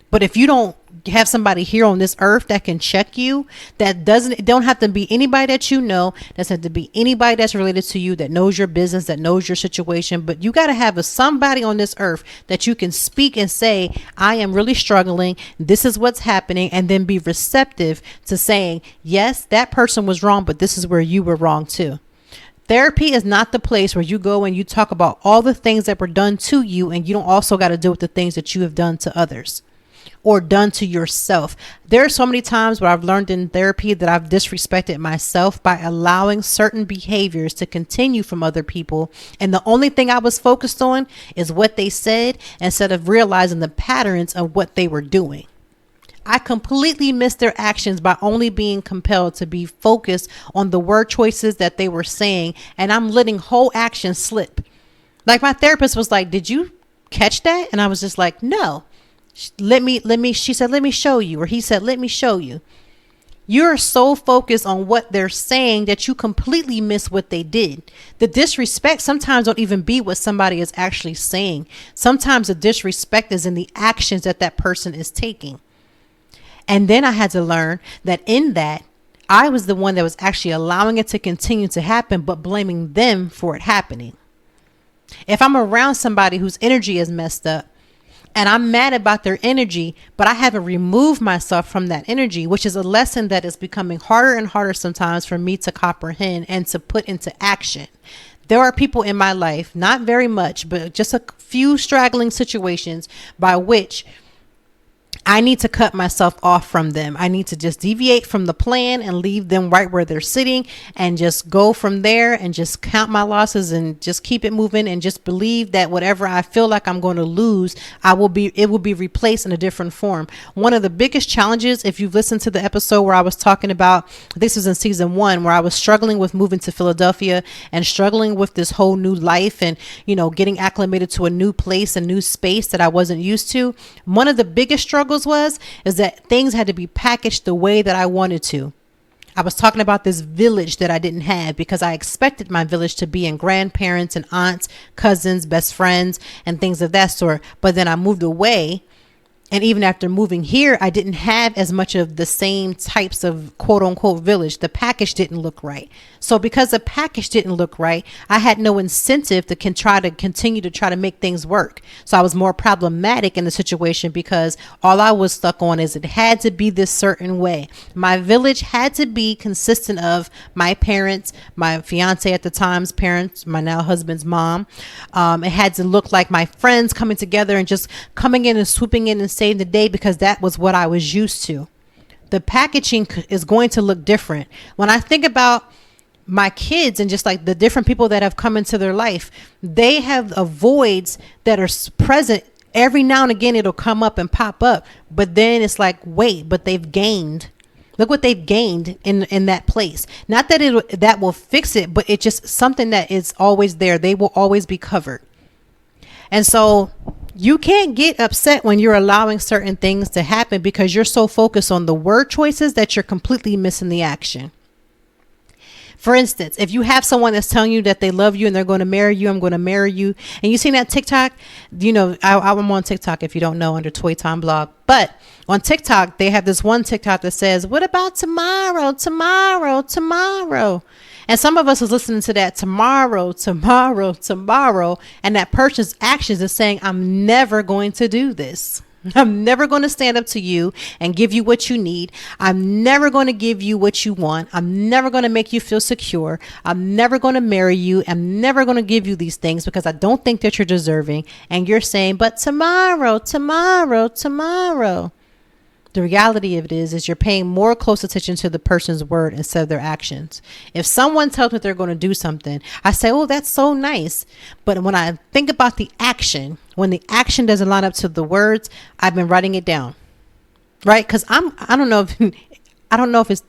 B: But if you don't have somebody here on this earth that can check you, it don't have to be anybody that you know, doesn't have to be anybody that's related to you, that knows your business, that knows your situation, but you got to have somebody on this earth that you can speak and say, I am really struggling. This is what's happening. And then be receptive to saying, yes, that person was wrong, but this is where you were wrong too. Therapy is not the place where you go and you talk about all the things that were done to you, and you don't also got to deal with the things that you have done to others or done to yourself. There are so many times where I've learned in therapy that I've disrespected myself by allowing certain behaviors to continue from other people. And the only thing I was focused on is what they said instead of realizing the patterns of what they were doing. I completely missed their actions by only being compelled to be focused on the word choices that they were saying. And I'm letting whole actions slip. Like my therapist was like, did you catch that? And I was just like, no. She said, let me show you. Or he said, let me show you. You're so focused on what they're saying that you completely miss what they did. The disrespect sometimes don't even be what somebody is actually saying. Sometimes the disrespect is in the actions that person is taking. And then I had to learn that in that, I was the one that was actually allowing it to continue to happen, but blaming them for it happening. If I'm around somebody whose energy is messed up, and I'm mad about their energy, but I haven't removed myself from that energy, which is a lesson that is becoming harder and harder sometimes for me to comprehend and to put into action. There are people in my life, not very much, but just a few straggling situations by which I need to cut myself off from them. I need to just deviate from the plan and leave them right where they're sitting and just go from there and just count my losses and just keep it moving and just believe that whatever I feel like I'm going to lose, it will be replaced in a different form. One of the biggest challenges, if you've listened to the episode where I was talking about, this was in season 1, where I was struggling with moving to Philadelphia and struggling with this whole new life and, getting acclimated to a new place, a new space that I wasn't used to. One of the biggest struggles is that things had to be packaged the way that I wanted to. I was talking about this village that I didn't have because I expected my village to be in grandparents and aunts, cousins, best friends, and things of that sort. But then I moved away. And even after moving here, I didn't have as much of the same types of quote unquote village. The package didn't look right. So because the package didn't look right, I had no incentive to continue to make things work. So I was more problematic in the situation because all I was stuck on is it had to be this certain way. My village had to be consistent of my parents, my fiance at the time's parents, my now husband's mom. It had to look like my friends coming together and just coming in and swooping in and saving the day because that was what I was used to. The packaging is going to look different. When I think about my kids and just like the different people that have come into their life, they have voids that are present. Every now and again, it'll come up and pop up. But then it's like, wait, but they've gained. Look what they've gained in that place. Not that that will fix it, but it's just something that is always there. They will always be covered. And so you can't get upset when you're allowing certain things to happen because you're so focused on the word choices that you're completely missing the action. For instance, if you have someone that's telling you that they love you and they're going to marry you, I'm going to marry you. And you seen that TikTok, I'm on TikTok if you don't know, under Toy Time Blog. But on TikTok, they have this one TikTok that says, what about tomorrow, tomorrow, tomorrow? And some of us is listening to that tomorrow, tomorrow, tomorrow. And that person's actions is saying, I'm never going to do this. I'm never going to stand up to you and give you what you need. I'm never going to give you what you want. I'm never going to make you feel secure. I'm never going to marry you. I'm never going to give you these things because I don't think that you're deserving. And you're saying, but tomorrow, tomorrow, tomorrow. The reality of it is you're paying more close attention to the person's word instead of their actions. If someone tells me they're going to do something, I say, oh, that's so nice. But when I think about the action, when the action doesn't line up to the words, I've been writing it down. Right? Because I don't know if it's,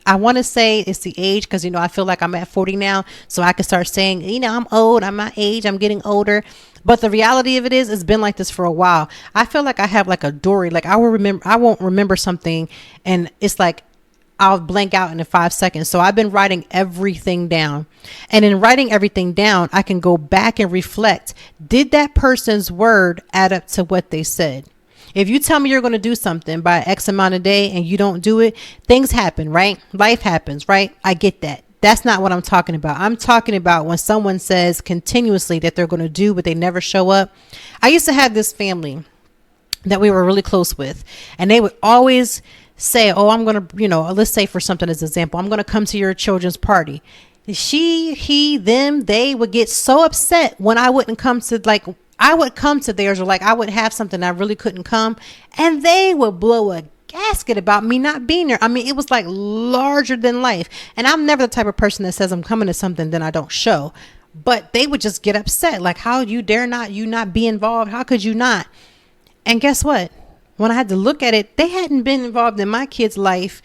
B: I want to say it's the age because, I feel like I'm at 40 now. So I can start saying, I'm old. I'm my age. I'm getting older. But the reality of it is, it's been like this for a while. I feel like I have like a dory. Like I won't remember something. And it's like I'll blank out in 5 seconds. So I've been writing everything down. And in writing everything down, I can go back and reflect. Did that person's word add up to what they said? If you tell me you're going to do something by X amount of day and you don't do it, things happen, right? Life happens, right? I get that. That's not what I'm talking about. I'm talking about when someone says continuously that they're going to do, but they never show up. I used to have this family that we were really close with, and they would always say, oh, I'm going to, let's say for something as an example, I'm going to come to your children's party. She, he, them, they would get so upset when I wouldn't come to, I would come to theirs, or I would have something I really couldn't come, and they would blow a gasket about me not being there. I mean, it was like larger than life. And I'm never the type of person that says I'm coming to something then I don't show. But they would just get upset. Like, how you dare not be involved? How could you not? And guess what? When I had to look at it, they hadn't been involved in my kid's life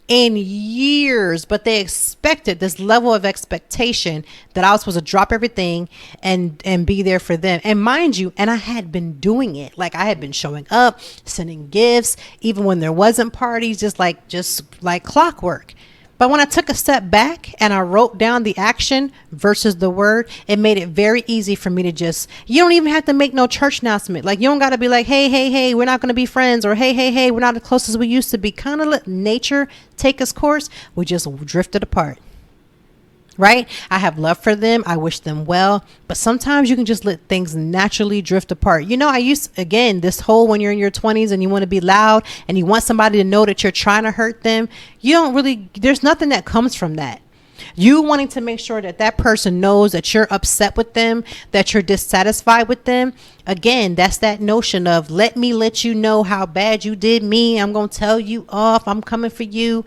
B: in years, but they expected this level of expectation that I was supposed to drop everything and be there for them. And mind you, and I had been doing it. Like I had been showing up, sending gifts, even when there wasn't parties, just like clockwork. But when I took a step back and I wrote down the action versus the word, it made it very easy for me to you don't even have to make no church announcement. Like you don't got to be like, hey, we're not going to be friends, or hey, we're not as close as we used to be. Kind of let nature take its course. We just drifted apart. Right? I have love for them. I wish them well. But sometimes you can just let things naturally drift apart. This whole when you're in your 20s and you want to be loud and you want somebody to know that you're trying to hurt them, there's nothing that comes from that. You wanting to make sure that that person knows that you're upset with them, that you're dissatisfied with them. Again, that's that notion of let me let you know how bad you did me. I'm going to tell you off. I'm coming for you.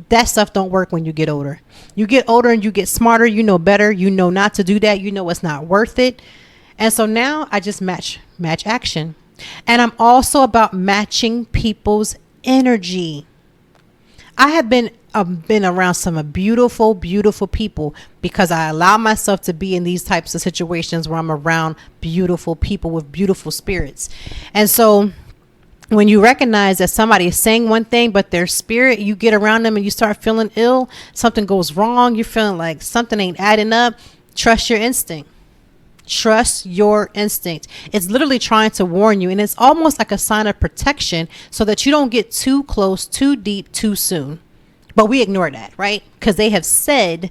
B: That stuff don't work when you get older. You get older and you get smarter. You know better. You know not to do that. You know it's not worth it. And so now I just match action. And I'm also about matching people's energy. I have been around some beautiful, beautiful people because I allow myself to be in these types of situations where I'm around beautiful people with beautiful spirits. And so when you recognize that somebody is saying one thing, but their spirit, you get around them and you start feeling ill, something goes wrong, you're feeling like something ain't adding up, trust your instinct. Trust your instinct. It's literally trying to warn you, and it's almost like a sign of protection so that you don't get too close, too deep, too soon. But we ignore that, right? Because they have said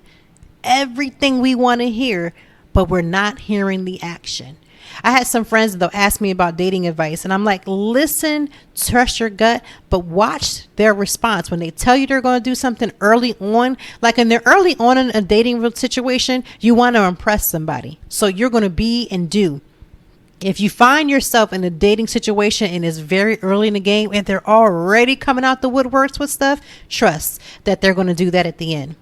B: everything we want to hear, but we're not hearing the action. I had some friends that ask me about dating advice, and I'm like, listen, trust your gut, but watch their response. When they tell you they're going to do something early on, like in their early on in a dating situation, you want to impress somebody. So you're going to be and do. If you find yourself in a dating situation and it's very early in the game and they're already coming out the woodworks with stuff, trust that they're going to do that at the end.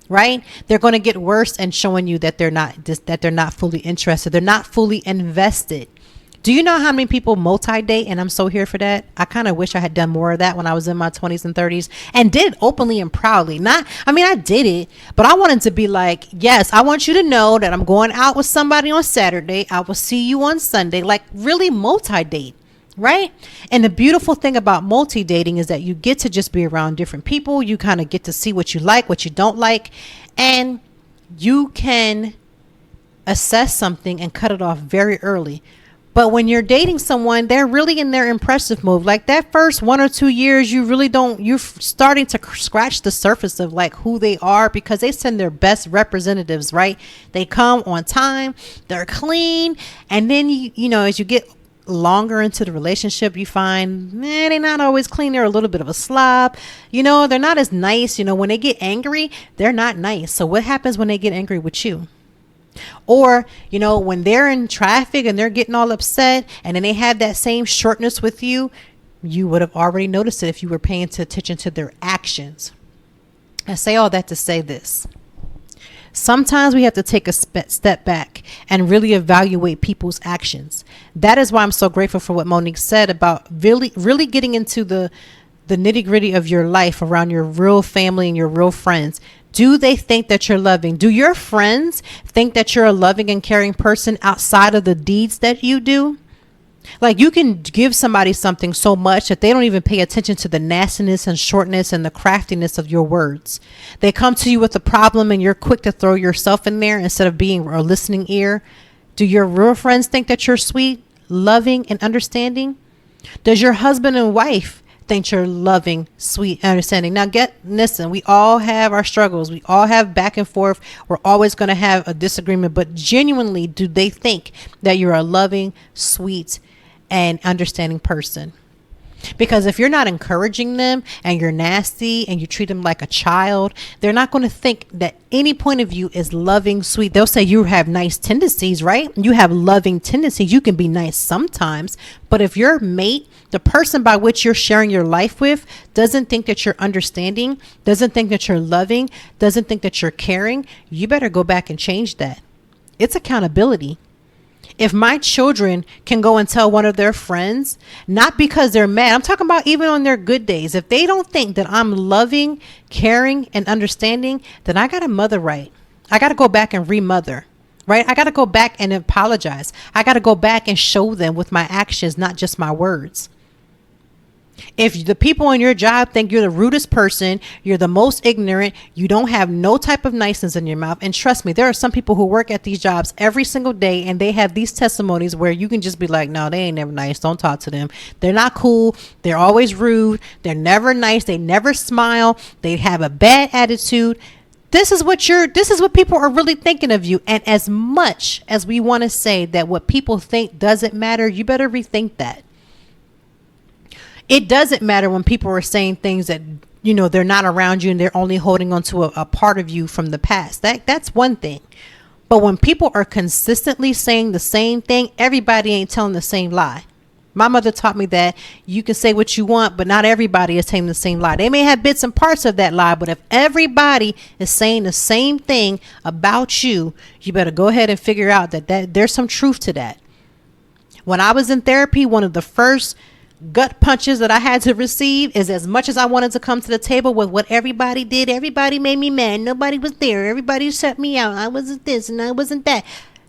B: Right? They're going to get worse and showing you that they're not fully interested. They're not fully invested. Do you know how many people multi-date? And I'm so here for that. I kind of wish I had done more of that when I was in my 20s and 30s and did it openly and proudly. I did it, but I wanted to be like, yes, I want you to know that I'm going out with somebody on Saturday. I will see you on Sunday. Like really multi-date. Right? And the beautiful thing about multi-dating is that you get to just be around different people. You kind of get to see what you like, what you don't like. And you can assess something and cut it off very early. But when you're dating someone, they're really in their impressive mode. Like that first 1 or 2 years, you're starting to scratch the surface of like who they are, because they send their best representatives, right? They come on time, they're clean. And then, as you get longer into the relationship, you find, they're not always clean. They're a little bit of a slob. They're not as nice. When they get angry, they're not nice. So what happens when they get angry with you? Or, when they're in traffic and they're getting all upset and then they have that same shortness with you, you would have already noticed it if you were paying attention to their actions. I say all that to say this. Sometimes we have to take a step back and really evaluate people's actions. That is why I'm so grateful for what Monique said about really getting into the nitty gritty of your life around your real family and your real friends. Do they think that you're loving? Do your friends think that you're a loving and caring person outside of the deeds that you do? Like, you can give somebody something so much that they don't even pay attention to the nastiness and shortness and the craftiness of your words. They come to you with a problem and you're quick to throw yourself in there instead of being a listening ear. Do your real friends think that you're sweet, loving, and understanding? Does your husband and wife think you're loving, sweet, understanding? Now listen, we all have our struggles. We all have back and forth. We're always going to have a disagreement, but genuinely, do they think that you're a loving, sweet, and understanding person? Because if you're not encouraging them and you're nasty and you treat them like a child, they're not going to think that any point of view is loving, sweet. They'll say you have nice tendencies, right? You have loving tendencies. You can be nice sometimes. But if your mate, the person by which you're sharing your life with, doesn't think that you're understanding, doesn't think that you're loving, doesn't think that you're caring, you better go back and change that. It's accountability. If my children can go and tell one of their friends, not because they're mad, I'm talking about even on their good days, if they don't think that I'm loving, caring, and understanding, then I got to mother right. I got to go back and remother, right? I got to go back and apologize. I got to go back and show them with my actions, not just my words. If the people on your job think you're the rudest person, you're the most ignorant, you don't have no type of niceness in your mouth. And trust me, there are some people who work at these jobs every single day and they have these testimonies where you can just be like, no, they ain't never nice. Don't talk to them. They're not cool. They're always rude. They're never nice. They never smile. They have a bad attitude. This is what people are really thinking of you. And as much as we want to say that what people think doesn't matter, you better rethink that. It doesn't matter when people are saying things that, they're not around you and they're only holding on to a part of you from the past. That's one thing. But when people are consistently saying the same thing, everybody ain't telling the same lie. My mother taught me that you can say what you want, but not everybody is saying the same lie. They may have bits and parts of that lie, but if everybody is saying the same thing about you, you better go ahead and figure out that there's some truth to that. When I was in therapy, one of the first gut punches that I had to receive is, as much as I wanted to come to the table with what everybody did, everybody made me mad, nobody was there, everybody shut me out, I wasn't this and I wasn't that.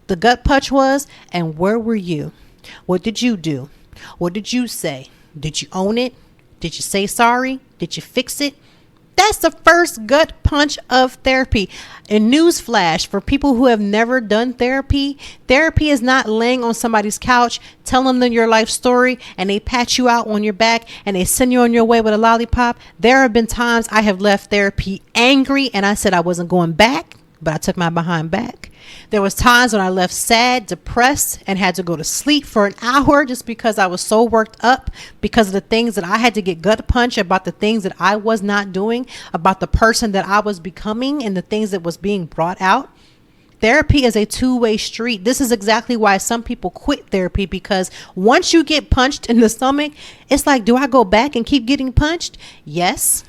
B: The gut punch was, and where were you? What did you do? What did you say? Did you own it? Did you say sorry? Did you fix it? That's the first gut punch of therapy. And newsflash for people who have never done therapy, therapy is not laying on somebody's couch, telling them your life story, and they pat you out on your back and they send you on your way with a lollipop. There have been times I have left therapy angry and I said I wasn't going back, but I took my behind back. There was times when I left sad, depressed, and had to go to sleep for an hour just because I was so worked up because of the things that I had to get gut punch about, the things that I was not doing, about the person that I was becoming and the things that was being brought out. Therapy is a two-way street. This is exactly why some people quit therapy, because once you get punched in the stomach, it's like, do I go back and keep getting punched? Yes.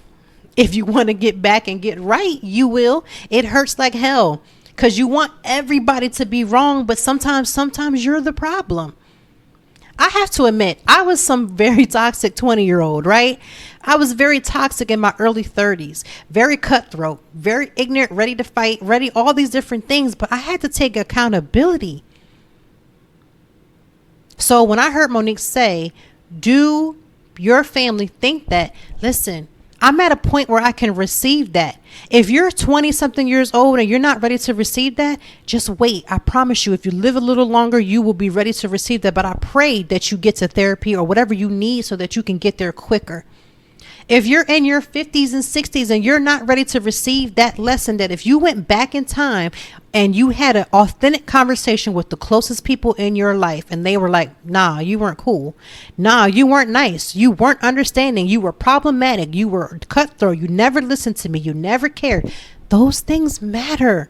B: If you want to get back and get right, you will. It hurts like hell. Because you want everybody to be wrong, but sometimes you're the problem. I have to admit, I was some very toxic 20-year-old, right? I was very toxic in my early 30s, very cutthroat, very ignorant, ready to fight, ready, all these different things, but I had to take accountability. So when I heard Monique say, do your family think that, listen, I'm at a point where I can receive that. If you're 20 something years old and you're not ready to receive that, just wait. I promise you, if you live a little longer, you will be ready to receive that. But I pray that you get to therapy or whatever you need so that you can get there quicker. If you're in your 50s and 60s and you're not ready to receive that lesson, that if you went back in time and you had an authentic conversation with the closest people in your life and they were like, nah, you weren't cool. Nah, you weren't nice. You weren't understanding. You were problematic. You were cutthroat. You never listened to me. You never cared. Those things matter.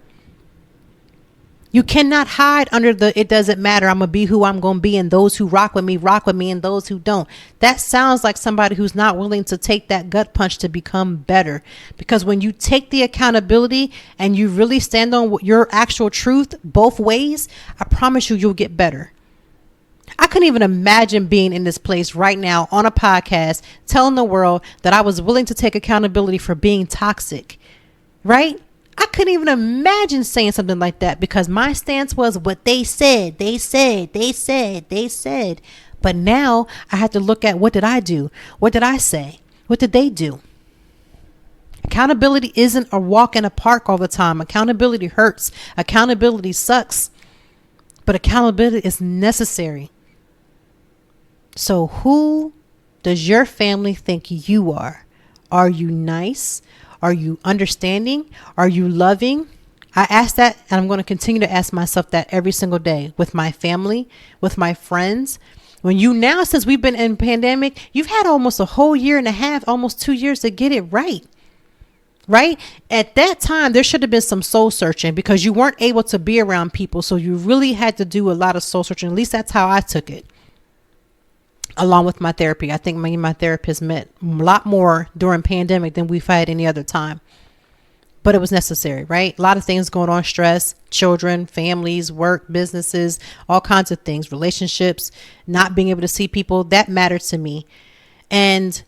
B: You cannot hide under the it doesn't matter. I'm going to be who I'm going to be. And those who rock with me, and those who don't. That sounds like somebody who's not willing to take that gut punch to become better. Because when you take the accountability and you really stand on your actual truth both ways, I promise you'll get better. I couldn't even imagine being in this place right now on a podcast telling the world that I was willing to take accountability for being toxic. Right? I couldn't even imagine saying something like that because my stance was what they said. But now I have to look at what did I do? What did I say? What did they do? Accountability isn't a walk in a park all the time. Accountability hurts. Accountability sucks. But accountability is necessary. So who does your family think you are? Are you nice? Are you understanding? Are you loving? I ask that, and I'm going to continue to ask myself that every single day with my family, with my friends. Since we've been in pandemic, you've had almost a whole year and a half, almost 2 years to get it right. Right? At that time, there should have been some soul searching because you weren't able to be around people. So you really had to do a lot of soul searching. At least that's how I took it. Along with my therapy. I think me and my therapist met a lot more during pandemic than we've had any other time. But it was necessary, right? A lot of things going on, stress, children, families, work, businesses, all kinds of things, relationships, not being able to see people. That mattered to me. And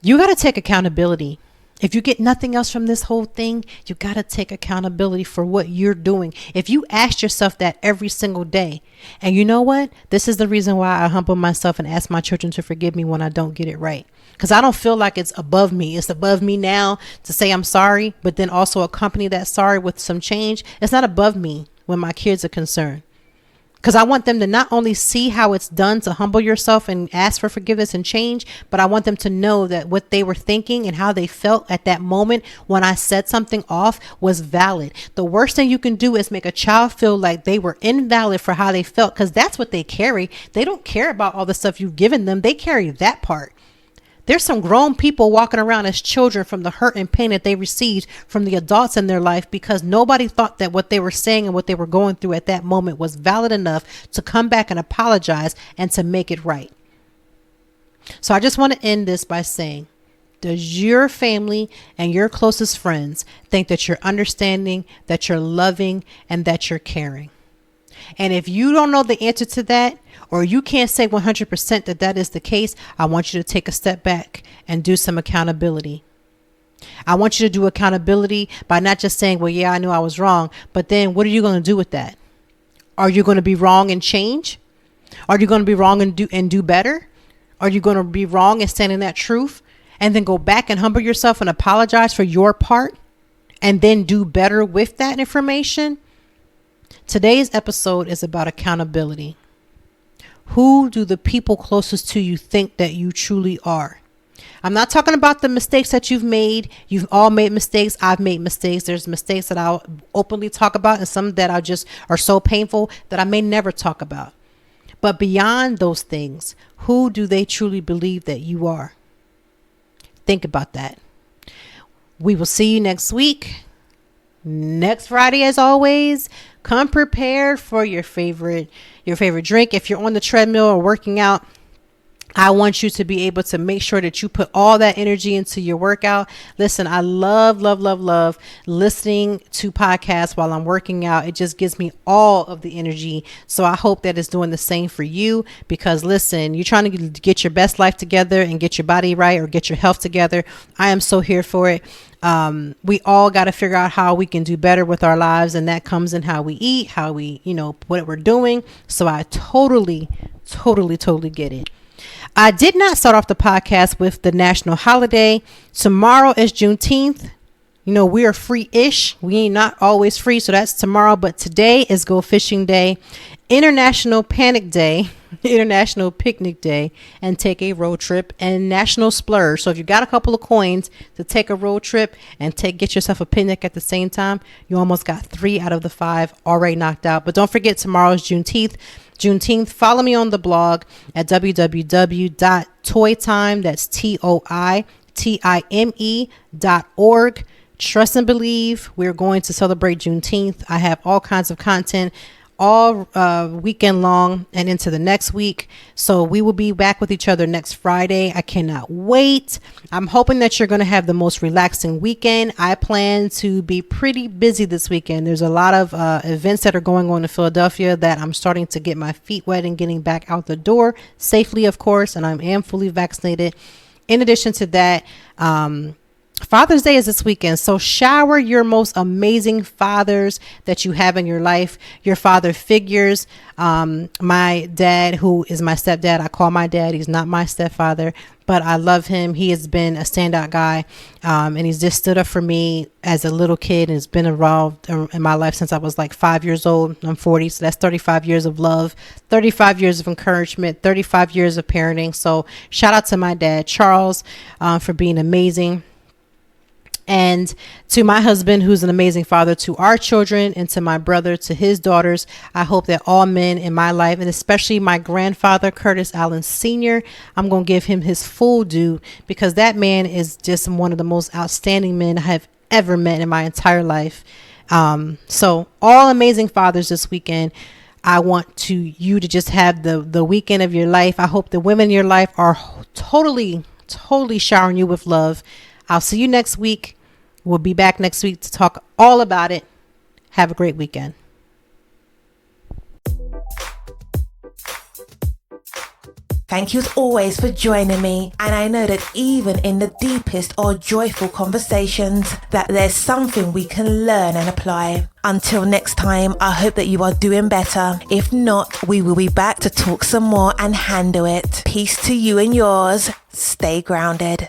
B: you got to take accountability. If you get nothing else from this whole thing, you got to take accountability for what you're doing. If you ask yourself that every single day, and you know what? This is the reason why I humble myself and ask my children to forgive me when I don't get it right. Because I don't feel like it's above me. It's above me now to say I'm sorry, but then also accompany that sorry with some change. It's not above me when my kids are concerned. Because I want them to not only see how it's done to humble yourself and ask for forgiveness and change, but I want them to know that what they were thinking and how they felt at that moment when I said something off was valid. The worst thing you can do is make a child feel like they were invalid for how they felt, because that's what they carry. They don't care about all the stuff you've given them. They carry that part. There's some grown people walking around as children from the hurt and pain that they received from the adults in their life because nobody thought that what they were saying and what they were going through at that moment was valid enough to come back and apologize and to make it right. So I just want to end this by saying, does your family and your closest friends think that you're understanding, that you're loving, and that you're caring? And if you don't know the answer to that, or you can't say 100% that that is the case, I want you to take a step back and do some accountability. I want you to do accountability by not just saying, well, yeah, I knew I was wrong, but then what are you going to do with that? Are you going to be wrong and change? Are you going to be wrong and do better? Are you going to be wrong and stand in that truth and then go back and humble yourself and apologize for your part and then do better with that information? Today's episode is about accountability. Who do the people closest to you think that you truly are? I'm not talking about the mistakes that you've made. You've all made mistakes. I've made mistakes. There's mistakes that I'll openly talk about and some that are so painful that I may never talk about. But beyond those things, who do they truly believe that you are? Think about that. We will see you next week. Next Friday, as always, come prepared for your favorite drink. If you're on the treadmill or working out, I want you to be able to make sure that you put all that energy into your workout. Listen, I love listening to podcasts while I'm working out. It just gives me all of the energy. So I hope that it's doing the same for you, because listen, you're trying to get your best life together and get your body right or get your health together. I am so here for it. We all got to figure out how we can do better with our lives, and that comes in how we eat, how we, what we're doing. So I totally get it. I did not start off the podcast with the national holiday. Tomorrow is Juneteenth. You know, we are free-ish. We ain't not always free, so that's tomorrow. But today is Go Fishing Day, International Panic Day, International Picnic Day, and Take a Road Trip, and National Splurge. So if you got a couple of coins to take a road trip and get yourself a picnic at the same time, you almost got 3 out of the 5 already knocked out. But don't forget, tomorrow's Juneteenth. Follow me on the blog at www.toytime, that's TOITIME.org. Trust and believe. We're going to celebrate Juneteenth. I have all kinds of content all weekend long and into the next week. So we will be back with each other next Friday. I cannot wait. I'm hoping that you're going to have the most relaxing weekend. I plan to be pretty busy this weekend. There's a lot of events that are going on in Philadelphia that I'm starting to get my feet wet and getting back out the door safely, of course, and I am fully vaccinated. In addition to that, Father's Day is this weekend, so shower your most amazing fathers that you have in your life, your father figures. My dad, who is my stepdad, I call my dad. He's not my stepfather, but I love him. He has been a standout guy, and he's just stood up for me as a little kid and has been involved in my life since I was like 5 years old. I'm 40, so that's 35 years of love, 35 years of encouragement, 35 years of parenting. So shout out to my dad, Charles, for being amazing. And to my husband, who's an amazing father to our children, and to my brother, to his daughters, I hope that all men in my life, and especially my grandfather, Curtis Allen Sr., I'm going to give him his full due, because that man is just one of the most outstanding men I have ever met in my entire life. So all amazing fathers this weekend. I want you to just have the weekend of your life. I hope the women in your life are totally showering you with love. I'll see you next week. We'll be back next week to talk all about it. Have a great weekend.
A: Thank you as always for joining me. And I know that even in the deepest or joyful conversations, that there's something we can learn and apply. Until next time, I hope that you are doing better. If not, we will be back to talk some more and handle it. Peace to you and yours. Stay grounded.